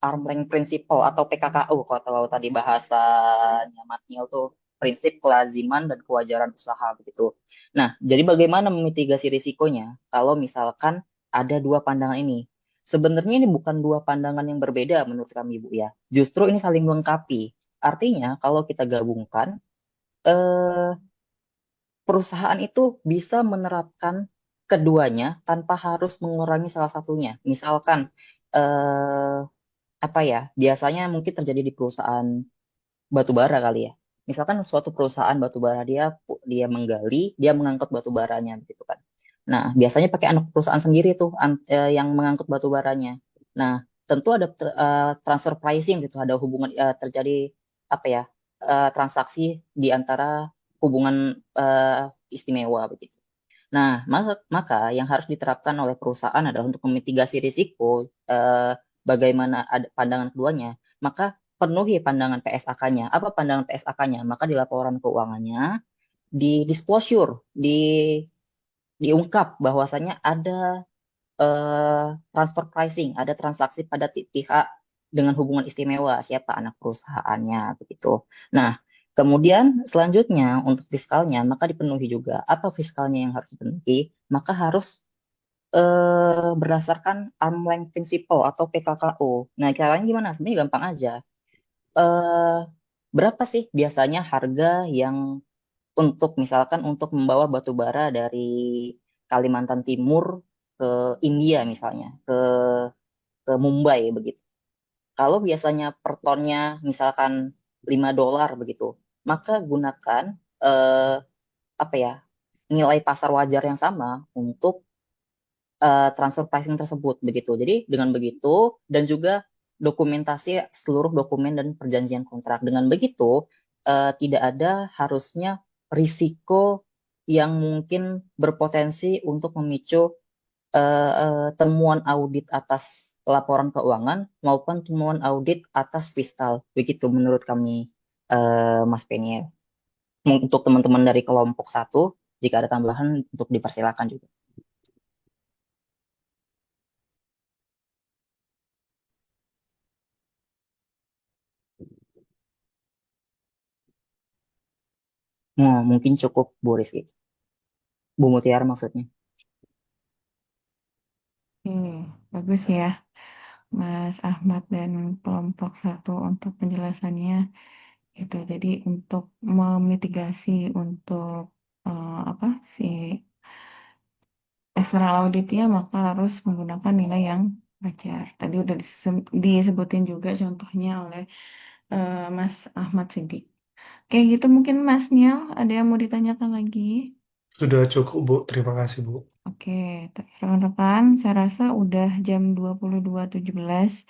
arm length principle atau PKKU kalau tadi bahasanya Mas Niel tuh prinsip kelaziman dan kewajaran usaha begitu. Nah, jadi bagaimana memitigasi risikonya kalau misalkan ada dua pandangan ini? Sebenarnya ini bukan dua pandangan yang berbeda menurut kami Bu ya. Justru ini saling melengkapi. Artinya kalau kita gabungkan eh, perusahaan itu bisa menerapkan keduanya tanpa harus mengurangi salah satunya. Misalkan eh, apa ya, biasanya mungkin terjadi di perusahaan batu bara kali ya. Misalkan suatu perusahaan batu bara dia menggali, dia mengangkut batu baranya gitu kan. Nah, biasanya pakai anak perusahaan sendiri tuh yang mengangkut batu baranya. Nah, tentu ada transfer pricing gitu, ada hubungan terjadi apa ya? Transaksi di antara hubungan istimewa begitu. Nah, maka yang harus diterapkan oleh perusahaan adalah untuk memitigasi risiko bagaimana ada pandangan keduanya, maka penuhi pandangan PSAK-nya. Apa pandangan PSAK-nya? Maka di laporan keuangannya, di disclosure, diungkap bahwasanya ada transfer pricing, ada transaksi pada pihak dengan hubungan istimewa, siapa anak perusahaannya begitu. Nah, kemudian selanjutnya untuk fiskalnya, maka dipenuhi juga. Apa fiskalnya yang harus dipenuhi? Maka harus berdasarkan arm length principle atau PKKO. Nah, caranya gimana? Sebenarnya gampang aja. Eh, Berapa sih biasanya harga yang untuk misalkan untuk membawa batu bara dari Kalimantan Timur ke India misalnya, ke Mumbai begitu. Kalau biasanya per tonnya misalkan $5 begitu, maka gunakan apa ya? nilai pasar wajar yang sama untuk transfer pricing tersebut begitu. Jadi dengan begitu dan juga dokumentasi seluruh dokumen dan perjanjian kontrak. Dengan begitu tidak ada harusnya risiko yang mungkin berpotensi untuk memicu temuan audit atas laporan keuangan maupun temuan audit atas fiskal. Begitu menurut kami, Mas Peniel. Untuk teman-teman dari kelompok satu, jika ada tambahan untuk dipersilakan juga. Nah, mungkin cukup Bu Rizky. Bu Mutiara maksudnya. Bagus ya, Mas Ahmad dan kelompok satu untuk penjelasannya. Gitu. Jadi untuk memitigasi untuk apa sih external auditnya, maka harus menggunakan nilai yang wajar. Tadi udah disebutin juga contohnya oleh Mas Ahmad Siddiq. Kayak gitu mungkin Mas Niel, ada yang mau ditanyakan lagi? Sudah cukup, Bu. Terima kasih, Bu. Oke, rekan-rekan, saya rasa udah jam 22.17.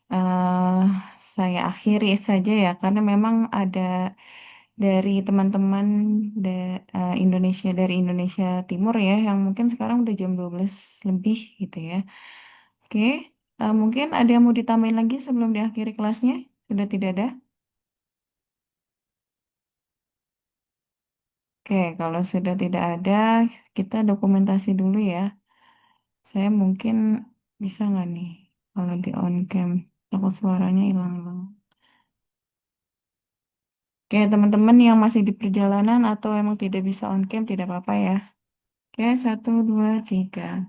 Eh saya akhiri saja ya, karena memang ada dari teman-teman Indonesia dari Indonesia Timur ya, yang mungkin sekarang udah jam 12 lebih gitu ya. Oke, mungkin ada yang mau ditambahin lagi sebelum diakhiri kelasnya? Sudah tidak ada? Oke, kalau sudah tidak ada, kita dokumentasi dulu ya. Saya mungkin bisa nggak nih kalau di on cam, takut suaranya hilang-hilang. Oke, teman-teman yang masih di perjalanan atau emang tidak bisa on cam, tidak apa-apa ya. Oke, 1, 2, 3.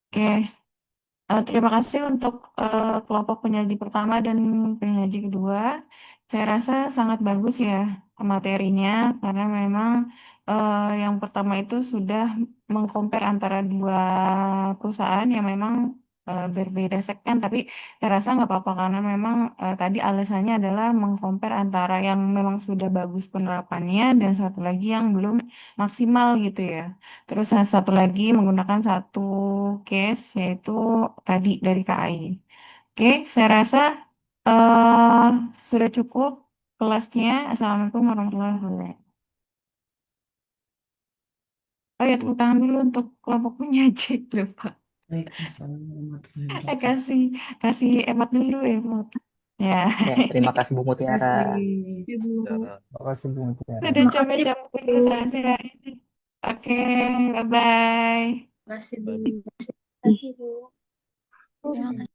Oke, terima kasih untuk kelompok penyaji pertama dan penyaji kedua. Saya rasa sangat bagus ya materinya karena memang yang pertama itu sudah mengcompare antara dua perusahaan yang memang berbeda segmen, tapi saya rasa nggak apa-apa karena memang tadi alasannya adalah mengcompare antara yang memang sudah bagus penerapannya dan satu lagi yang belum maksimal gitu ya. Terus satu lagi menggunakan satu case yaitu tadi dari KAI. Oke, saya rasa eh sudah cukup kelasnya. Assalamualaikum warahmatullahi wabarakatuh. Oh ya, tepuk tangan dulu untuk kelompok penyaji, lupa. Waalaikumsalam warahmatullahi wabarakatuh. Kasih kasih emot dulu emot. Ya. Ya, terima kasih Bu Mutiara. Kasih. Ibu. Terima kasih Bu Mutiara. Sudah capek-capek presentasi hari ini. Oke, bye-bye. Terima kasih, Bu. Terima kasih, Bu. Terima kasih.